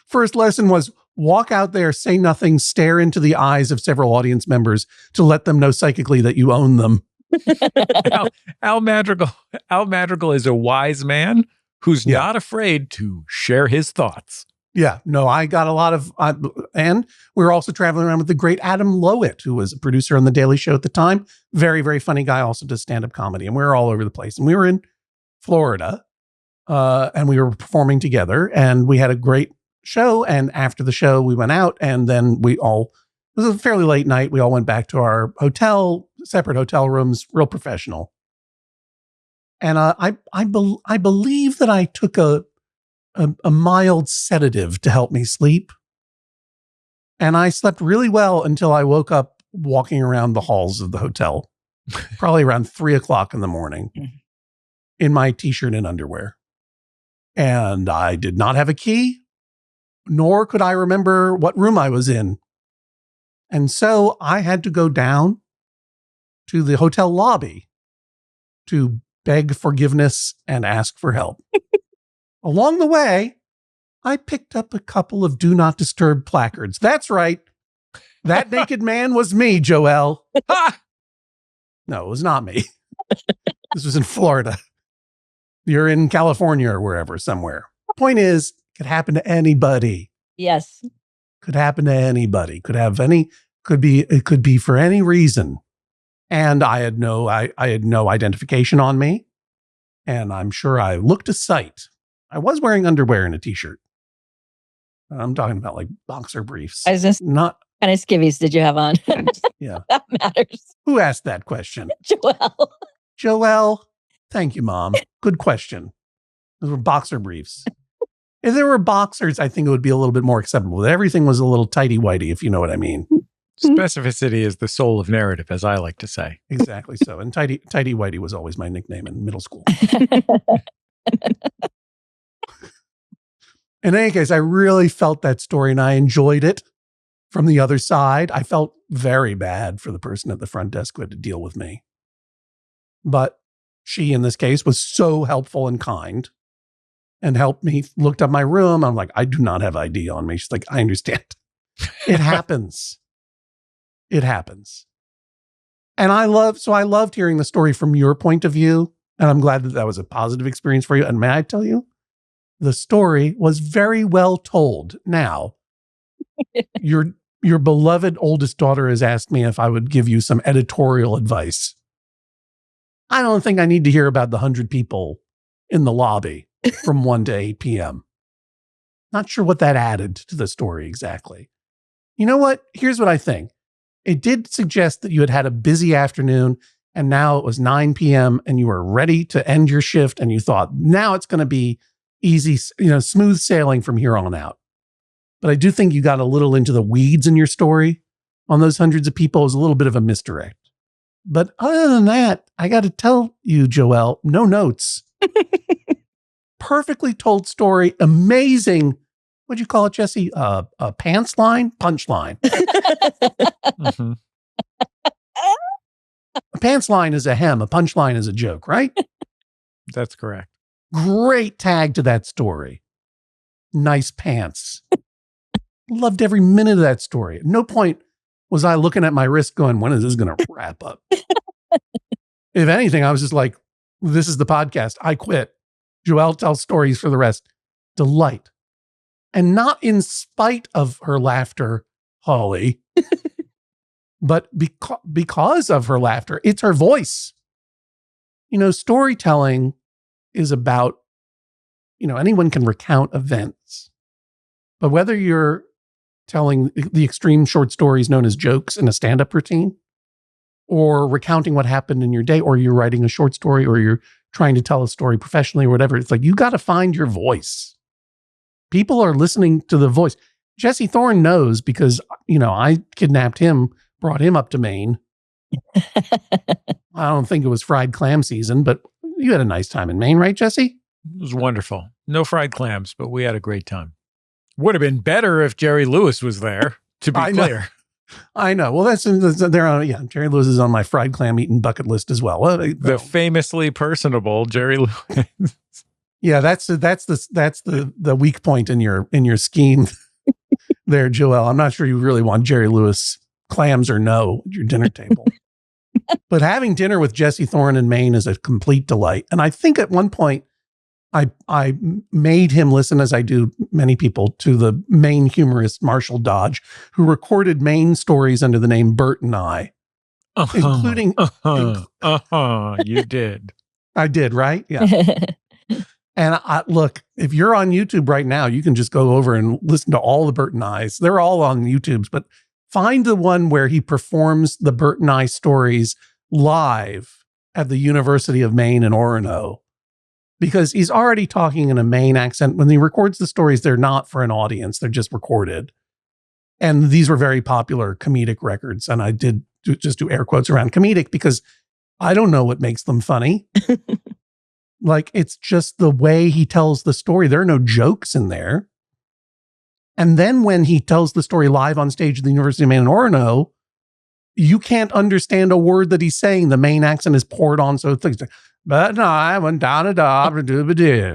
first lesson was walk out there, say nothing, stare into the eyes of several audience members to let them know psychically that you own them. Al Madrigal is a wise man who's not afraid to share his thoughts. Yeah, no, I got a lot of, and we were also traveling around with the great Adam Lowitt, who was a producer on The Daily Show at the time. Very, very funny guy, also does stand-up comedy. And we were all over the place. And we were in Florida, and we were performing together, and we had a great show. And after the show, we went out, and then it was a fairly late night. We all went back to our hotel, separate hotel rooms, real professional. And I believe that I took a mild sedative to help me sleep. And I slept really well until I woke up walking around the halls of the hotel, probably around 3:00 in the morning in my t-shirt and underwear. And I did not have a key, nor could I remember what room I was in. And so I had to go down to the hotel lobby to beg forgiveness and ask for help. Along the way, I picked up a couple of do not disturb placards. That's right. That naked man was me, Joelle. No, it was not me. This was in Florida. You're in California or wherever, somewhere. Point is, it could happen to anybody. Yes. Could happen to anybody. It could be for any reason. And I had no identification on me. And I'm sure I looked a sight. I was wearing underwear and a t-shirt. I'm talking about like boxer briefs. I was just not kind of skivvies did you have on? Yeah. That matters. Who asked that question? Joelle. Joelle. Thank you, Mom. Good question. Those were boxer briefs. If there were boxers, I think it would be a little bit more acceptable. But everything was a little tighty-whitey, if you know what I mean. Specificity is the soul of narrative, as I like to say. Exactly so. And tighty-whitey was always my nickname in middle school. In any case, I really felt that story and I enjoyed it from the other side. I felt very bad for the person at the front desk who had to deal with me. But she, in this case, was so helpful and kind and helped me, looked up my room. I'm like, I do not have ID on me. She's like, I understand. It happens. It happens. And I loved hearing the story from your point of view. And I'm glad that was a positive experience for you. And may I tell you, the story was very well told. Now, your beloved oldest daughter has asked me if I would give you some editorial advice. I don't think I need to hear about the 100 people in the lobby from 1 to 8 p.m. Not sure what that added to the story exactly. You know what? Here's what I think. It did suggest that you had had a busy afternoon and now it was 9 p.m. and you were ready to end your shift and you thought, now it's going to be easy, smooth sailing from here on out. But I do think you got a little into the weeds in your story on those hundreds of people. It was a little bit of a misdirect. But other than that, I got to tell you, Joelle, no notes. Perfectly told story. Amazing. What'd you call it, Jesse? A pants line? Punch line. Mm-hmm. A pants line is a hem. A punch line is a joke, right? That's correct. Great tag to that story. Nice pants. Loved every minute of that story. At no point was I looking at my wrist going, when is this going to wrap up? If anything, I was just like, this is the podcast. I quit. Joelle tells stories for the rest. Delight. And not in spite of her laughter, Holly, but because of her laughter. It's her voice. Storytelling is about, anyone can recount events. But whether you're telling the extreme short stories known as jokes in a stand-up routine, or recounting what happened in your day, or you're writing a short story, or you're trying to tell a story professionally or whatever, it's like, you got to find your voice. People are listening to the voice. Jesse Thorn knows because, I kidnapped him, brought him up to Maine. I don't think it was fried clam season, but you had a nice time in Maine, right, Jesse? It was wonderful. No fried clams, but we had a great time. Would have been better if Jerry Lewis was there, to be clear. I know. Well, they're on. Jerry Lewis is on my fried clam eating bucket list as well. The famously personable Jerry Lewis. Yeah, that's the weak point in your scheme there, Joelle. I'm not sure you really want Jerry Lewis clams or no at your dinner table. But having dinner with Jesse Thorn in Maine is a complete delight. And I think at one point I made him listen, as I do many people, to the Maine humorist Marshall Dodge, who recorded Maine stories under the name Bert and I, including. You did. I did, right? Yeah. And look, if you're on YouTube right now, you can just go over and listen to all the Bert and I's. They're all on YouTube's, but find the one where he performs the Bert and I stories live at the University of Maine in Orono. Because he's already talking in a Maine accent. When he records the stories, they're not for an audience. They're just recorded. And these were very popular comedic records. And I did just do air quotes around comedic because I don't know what makes them funny. Like, it's just the way he tells the story. There are no jokes in there. And then when he tells the story live on stage at the University of Maine in Orono, you can't understand a word that he's saying. The main accent is poured on, so it's like, but no, I went down a dog, and the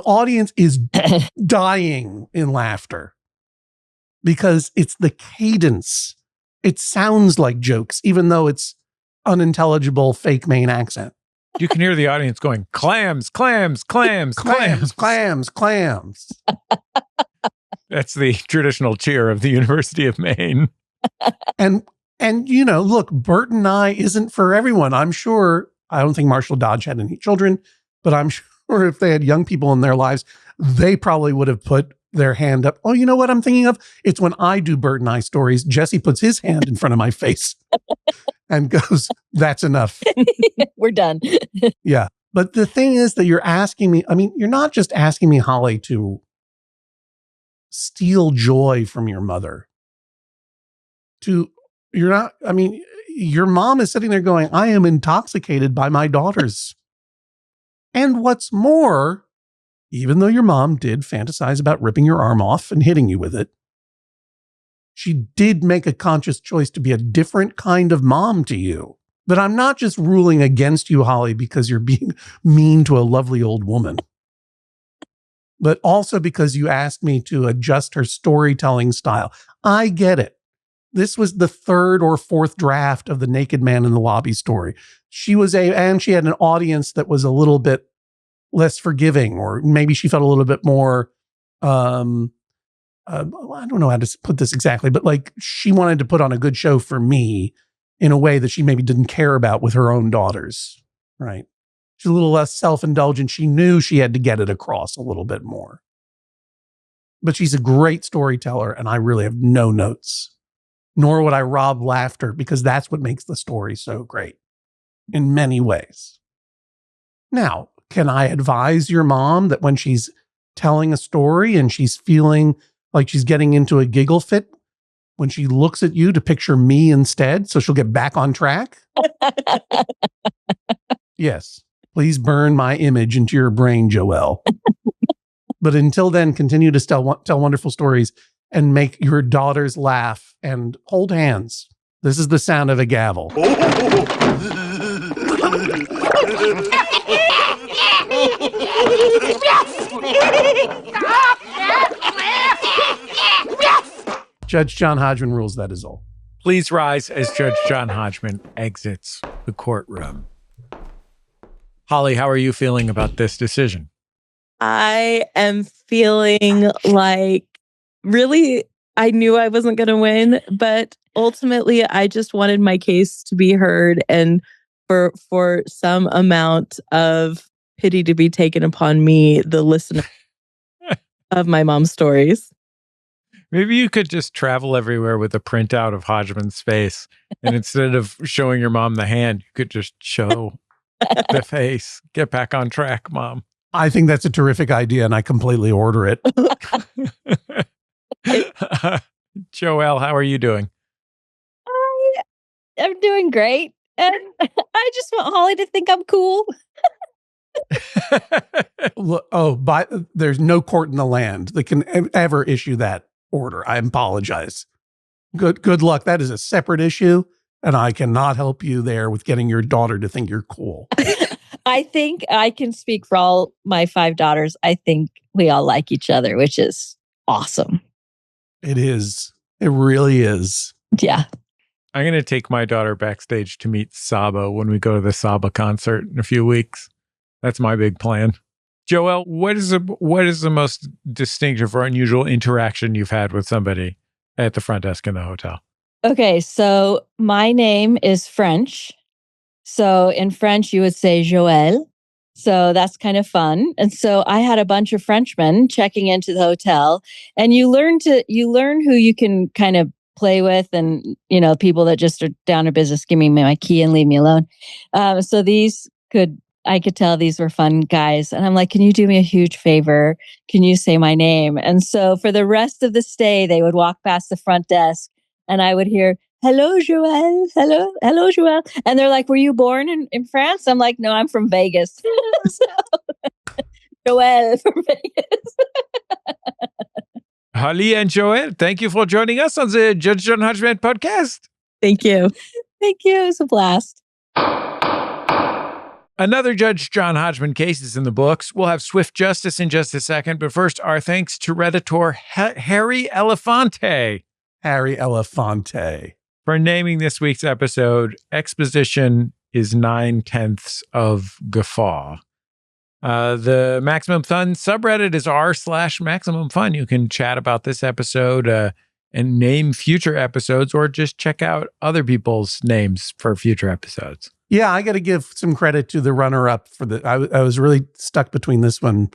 audience is dying in laughter because it's the cadence. It sounds like jokes, even though it's unintelligible fake main accent. You can hear the audience going, clams, clams, clams, clams. Clams, clams. That's the traditional cheer of the University of Maine. And you know, look, Bert and I isn't for everyone. I'm sure, I don't think Marshall Dodge had any children, but I'm sure if they had young people in their lives, they probably would have put their hand up. Oh, you know what I'm thinking of? It's when I do Bert and I stories, Jesse puts his hand in front of my face and goes, that's enough. We're done. Yeah. But the thing is that you're asking me, I mean, you're not just asking me, Holly, to steal joy from your mother. You're not, I mean, your mom is sitting there going, I am intoxicated by my daughters. And what's more, even though your mom did fantasize about ripping your arm off and hitting you with it, she did make a conscious choice to be a different kind of mom to you. But I'm not just ruling against you, Holly, because you're being mean to a lovely old woman, but also because you asked me to adjust her storytelling style. I get it. This was the third or fourth draft of the Naked Man in the Lobby story. And she had an audience that was a little bit less forgiving, or maybe she felt a little bit more, I don't know how to put this exactly, but like she wanted to put on a good show for me in a way that she maybe didn't care about with her own daughters, right? She's a little less self-indulgent. She knew she had to get it across a little bit more. But she's a great storyteller, and I really have no notes. Nor would I rob laughter, because that's what makes the story so great in many ways. Now, can I advise your mom that when she's telling a story and she's feeling like she's getting into a giggle fit, when she looks at you to picture me instead, so she'll get back on track? Yes. Please burn my image into your brain, Joelle. But until then, continue to tell wonderful stories and make your daughters laugh and hold hands. This is the sound of a gavel. Judge John Hodgman rules, that is all. Please rise as Judge John Hodgman exits the courtroom. Holly, how are you feeling about this decision? I am feeling like really, I knew I wasn't going to win, but ultimately I just wanted my case to be heard and for some amount of pity to be taken upon me, the listener of my mom's stories. Maybe you could just travel everywhere with a printout of Hodgman's face. And instead of showing your mom the hand, you could just show the face. Get back on track, Mom. I think that's a terrific idea, and I completely order it. Joelle, how are you doing? I'm doing great. And I just want Holly to think I'm cool. There's no court in the land that can ever issue that order. I apologize. Good luck. That is a separate issue, and I cannot help you there with getting your daughter to think you're cool. I think I can speak for all my 5 daughters. I think we all like each other, which is awesome. It is. It really is. Yeah. I'm going to take my daughter backstage to meet Sabo when we go to the Saba concert in a few weeks. That's my big plan. Joelle, what is the most distinctive or unusual interaction you've had with somebody at the front desk in the hotel? Okay, so my name is French. So in French, you would say Joelle. So that's kind of fun. And so I had a bunch of Frenchmen checking into the hotel, and you learn who you can kind of play with, and people that just are down to business, give me my key and leave me alone. So I could tell these were fun guys. And I'm like, can you do me a huge favor? Can you say my name? And so for the rest of the stay, they would walk past the front desk and I would hear, hello, Joelle. Hello, Joelle. And they're like, were you born in France? I'm like, no, I'm from Vegas. So, Joelle from Vegas. Holly and Joelle, thank you for joining us on the Judge John Hodgman podcast. Thank you. Thank you. It was a blast. Another Judge John Hodgman case is in the books. We'll have swift justice in just a second, but first, our thanks to Redditor Harry Elefante. Harry Elefante. For naming this week's episode, Exposition is 9/10 of Guffaw. The Maximum Fun subreddit is r/Maximum Fun. You can chat about this episode and name future episodes, or just check out other people's names for future episodes. Yeah, I got to give some credit to the runner-up for the. I was really stuck between this one.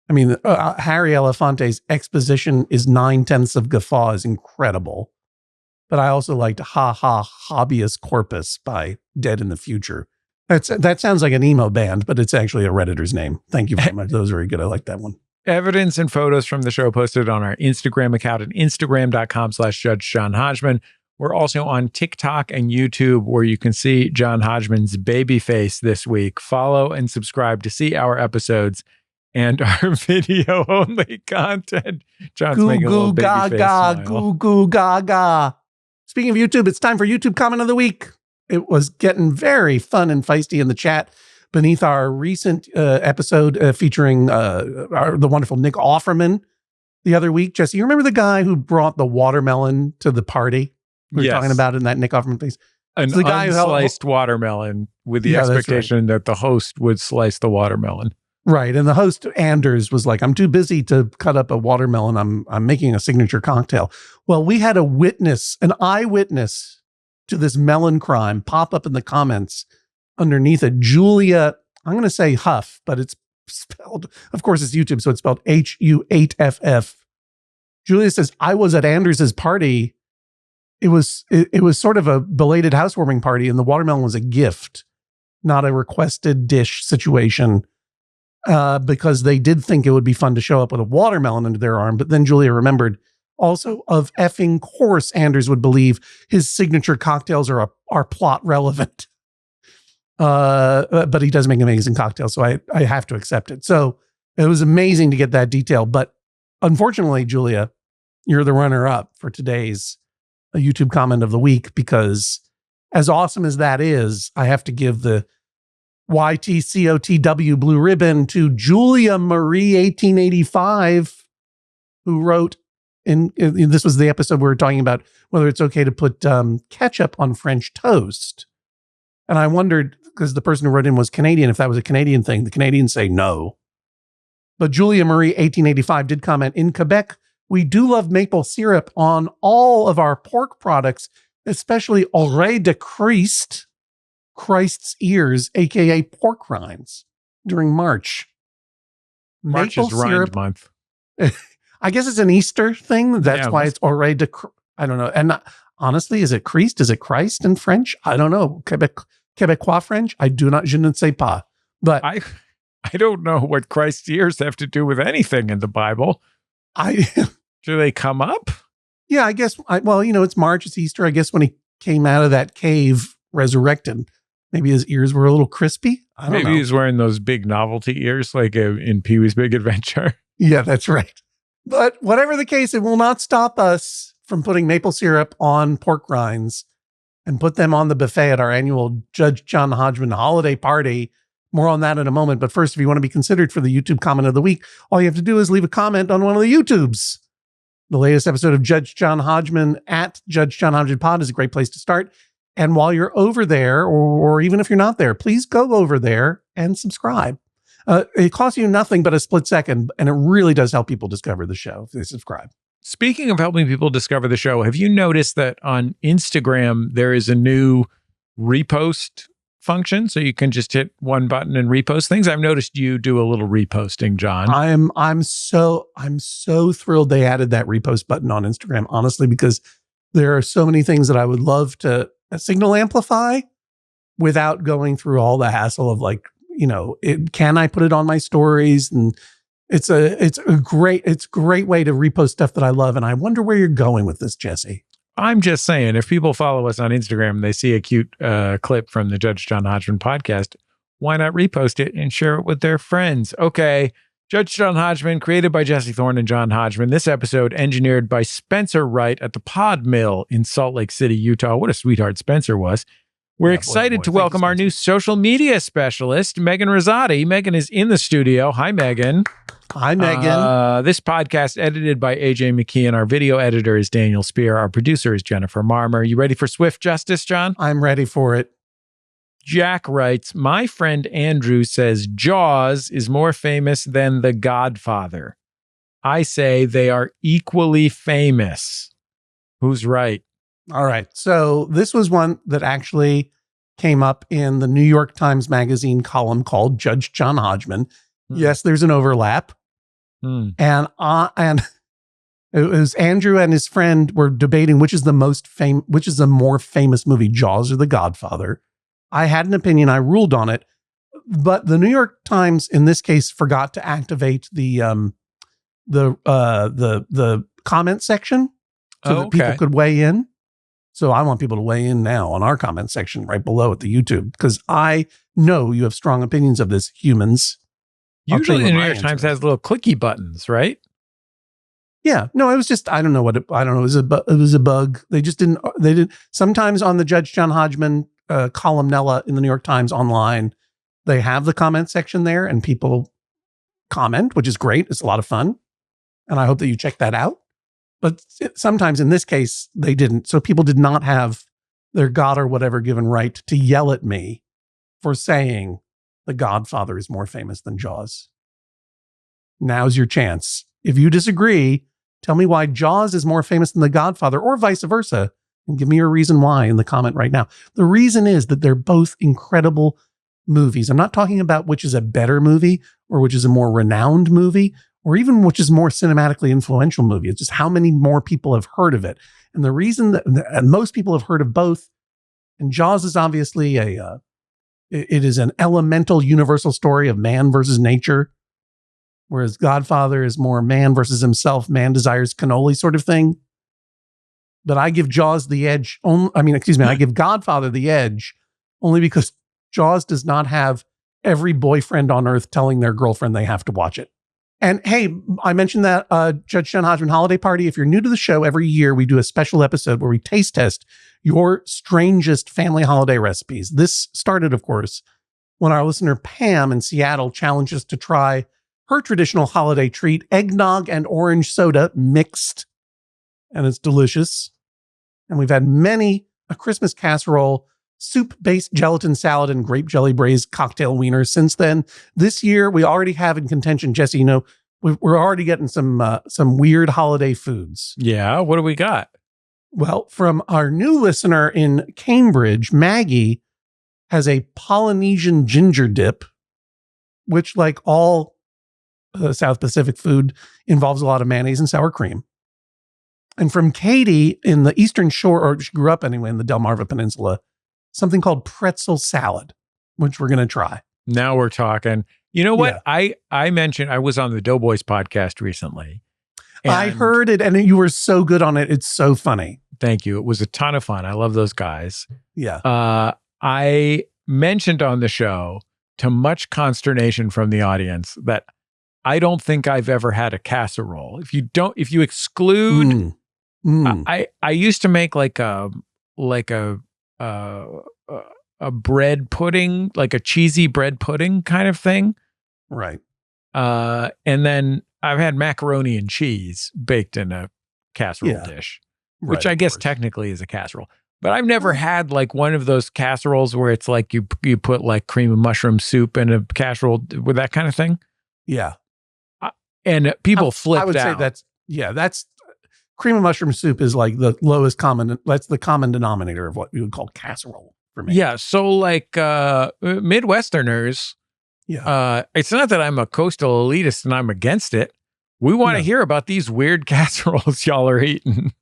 I mean, Harry Elefante's Exposition is 9/10 of Guffaw is incredible. But I also liked Ha Ha Habeas Corpus by Dead in the Future. That sounds like an emo band, but it's actually a Redditor's name. Thank you very much. That was very good. I like that one. Evidence and photos from the show posted on our Instagram account at instagram.com/Judge John Hodgman. We're also on TikTok and YouTube, where you can see John Hodgman's baby face this week. Follow and subscribe to see our episodes and our video-only content. John's making a little baby face smile. Goo goo gaga. Speaking of YouTube, it's time for YouTube Comment of the Week. It was getting very fun and feisty in the chat beneath our recent episode featuring the wonderful Nick Offerman the other week. Jesse, you remember the guy who brought the watermelon to the party? We were talking about it in that Nick Offerman piece. An the guy unsliced watermelon with the expectation that the host would slice the watermelon. Right. And the host, Anders, was like, I'm too busy to cut up a watermelon. I'm making a signature cocktail. Well, we had an eyewitness to this melon crime pop up in the comments underneath it. Julia, I'm going to say Huff, but it's spelled, of course, it's YouTube, so it's spelled HU8FF. Julia says, I was at Anders's party. It was sort of a belated housewarming party, and the watermelon was a gift, not a requested dish situation. Because they did think it would be fun to show up with a watermelon under their arm. But then Julia remembered also, of effing course, Anders would believe his signature cocktails are plot relevant. But he does make amazing cocktails, so I have to accept it. So it was amazing to get that detail. But unfortunately, Julia, you're the runner-up for today's YouTube Comment of the Week, because as awesome as that is, I have to give the YTCOTW blue ribbon to Julia Marie 1885, who wrote in this was the episode we were talking about whether it's okay to put ketchup on French toast. And I wondered, because the person who wrote in was Canadian, if that was a Canadian thing. The Canadians say no. But Julia Marie 1885 did comment, in Quebec, we do love maple syrup on all of our pork products, especially oreille de Christ, Christ's ears, aka pork rinds, during March. March Maple is rind syrup, month. I guess it's an Easter thing. That's why it's oreille de. I don't know. And honestly, is it Christ? Is it Christ in French? I don't know. Quebecois French? I do not. Je ne sais pas. But I don't know what Christ's ears have to do with anything in the Bible. Do they come up? Yeah, I guess. It's March. It's Easter. I guess when he came out of that cave resurrected, maybe his ears were a little crispy. I don't know. Maybe he's wearing those big novelty ears like in Pee-wee's Big Adventure. Yeah, that's right. But whatever the case, it will not stop us from putting maple syrup on pork rinds and put them on the buffet at our annual Judge John Hodgman holiday party. More on that in a moment. But first, if you want to be considered for the YouTube Comment of the Week, all you have to do is leave a comment on one of the YouTubes. The latest episode of Judge John Hodgman at Judge John Hodgman Pod is a great place to start. And while you're over there, or even if you're not there, please go over there and subscribe. It costs you nothing but a split second, and it really does help people discover the show if they subscribe. Speaking of helping people discover the show, have you noticed that on Instagram, there is a new repost function? So you can just hit one button and repost things. I've noticed you do a little reposting, John. I'm so thrilled they added that repost button on Instagram, honestly, because there are so many things that I would love to signal amplify without going through all the hassle of can I put it on my stories? And it's a great way to repost stuff that I love. And I wonder where you're going with this, Jesse. I'm just saying, if people follow us on Instagram and they see a cute clip from the Judge John Hodgman podcast, why not repost it and share it with their friends? Okay, Judge John Hodgman, created by Jesse Thorn and John Hodgman. This episode engineered by Spencer Wright at the Pod Mill in Salt Lake City, Utah. What a sweetheart Spencer was. We're excited to welcome our new social media specialist, Megan Rosati. Megan is in the studio. Hi, Megan. Hi, Megan. This podcast edited by AJ McKeon. Our video editor is Daniel Spear. Our producer is Jennifer Marmer. You ready for swift justice, John? I'm ready for it. Jack writes, my friend Andrew says Jaws is more famous than The Godfather. I say they are equally famous. Who's right? All right. So this was one that actually came up in the New York Times Magazine column called Judge John Hodgman. Yes, there's an overlap. And it was Andrew and his friend were debating which is the more famous movie, Jaws or The Godfather. I had an opinion. I ruled on it, but the New York Times in this case forgot to activate the comment section so that people could weigh in. So I want people to weigh in now on our comment section right below at the YouTube, because I know you have strong opinions of this, humans. Usually the New York Times has little clicky buttons, right? Yeah, no, it was just, I don't know. It was a bug. They didn't, sometimes on the Judge John Hodgman columnella in the New York Times online, they have the comment section there and people comment, which is great. It's a lot of fun. And I hope that you check that out. But sometimes in this case, they didn't. So people did not have their God or whatever given right to yell at me for saying The Godfather is more famous than Jaws. Now's your chance. If you disagree, tell me why Jaws is more famous than The Godfather, or vice versa, and give me your reason why in the comment right now. The reason is that they're both incredible movies. I'm not talking about which is a better movie or which is a more renowned movie or even which is more cinematically influential movie. It's just how many more people have heard of it. And the reason that most people have heard of both, and Jaws is obviously it is an elemental universal story of man versus nature, whereas Godfather is more man versus himself, man desires cannoli sort of thing. But I give Jaws the edge. I give Godfather the edge only because Jaws does not have every boyfriend on earth telling their girlfriend they have to watch it. And hey, I mentioned that Judge John Hodgman holiday party. If you're new to the show, every year we do a special episode where we taste test your strangest family holiday recipes. This started, of course, when our listener Pam in Seattle challenged us to try her traditional holiday treat, eggnog and orange soda mixed. And it's delicious. And we've had many a Christmas casserole, soup-based gelatin salad, and grape jelly braised cocktail wieners since then. This year, we already have in contention, Jesse, you know, we're already getting some weird holiday foods. Yeah, what do we got? Well, from our new listener in Cambridge, Maggie has a Polynesian ginger dip, which, like all South Pacific food, involves a lot of mayonnaise and sour cream. And from Katie in the Eastern Shore, or she grew up anyway in the Delmarva Peninsula, something called pretzel salad, which we're going to try. Now we're talking. You know what? Yeah. I mentioned I was on the Doughboys podcast recently. I heard it, and you were so good on it. It's so funny. Thank you. It was a ton of fun. I love those guys. Yeah. I mentioned on the show, to much consternation from the audience, that I don't think I've ever had a casserole. If you exclude, I used to make like a bread pudding, like a cheesy bread pudding kind of thing. Right. And then I've had macaroni and cheese baked in a casserole dish, which I guess technically is a casserole. But I've never had like one of those casseroles where it's like you put like cream of mushroom soup in a casserole with that kind of thing. Yeah. And people flipped out. I would say that's cream of mushroom soup is like the lowest common, that's the common denominator of what we would call casserole for me. Yeah. So like Midwesterners, it's not that I'm a coastal elitist and I'm against it. We want to hear about these weird casseroles y'all are eating.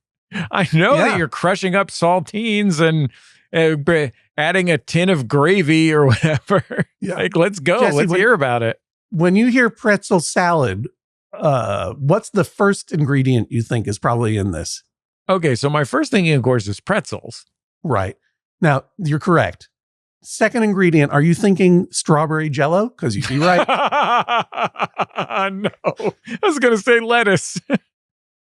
I know that you're crushing up saltines and adding a tin of gravy or whatever. Yeah. Like, let's go. Jesse, let's hear about it. When you hear pretzel salad, what's the first ingredient you think is probably in this? Okay, so my first thinking, of course, is pretzels. Right. Now, you're correct. Second ingredient, are you thinking strawberry jello? Because you'd be right. No, I was going to say lettuce.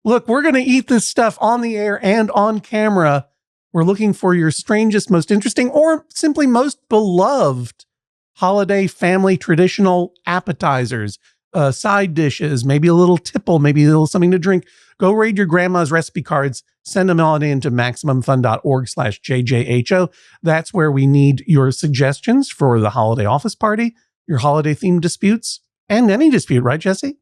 Look, we're going to eat this stuff on the air and on camera. We're looking for your strangest, most interesting, or simply most beloved holiday family traditional appetizers, side dishes, maybe a little tipple, maybe a little something to drink. Go raid your grandma's recipe cards. Send them on in to MaximumFun.org/JJHO. That's where we need your suggestions for the holiday office party, your holiday themed disputes, and any dispute, right, Jesse?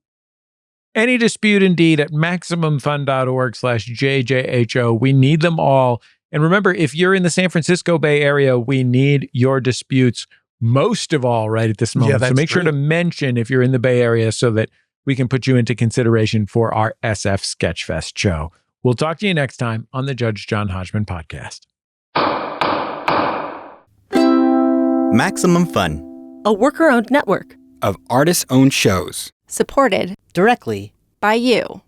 Any dispute indeed at MaximumFun.org/JJHO. We need them all. And remember, if you're in the San Francisco Bay Area, we need your disputes most of all right at this moment. So make sure to mention if you're in the Bay Area so that we can put you into consideration for our SF Sketchfest show. We'll talk to you next time on the Judge John Hodgman podcast. Maximum Fun, a worker-owned network of artist-owned shows. supported Directly by you.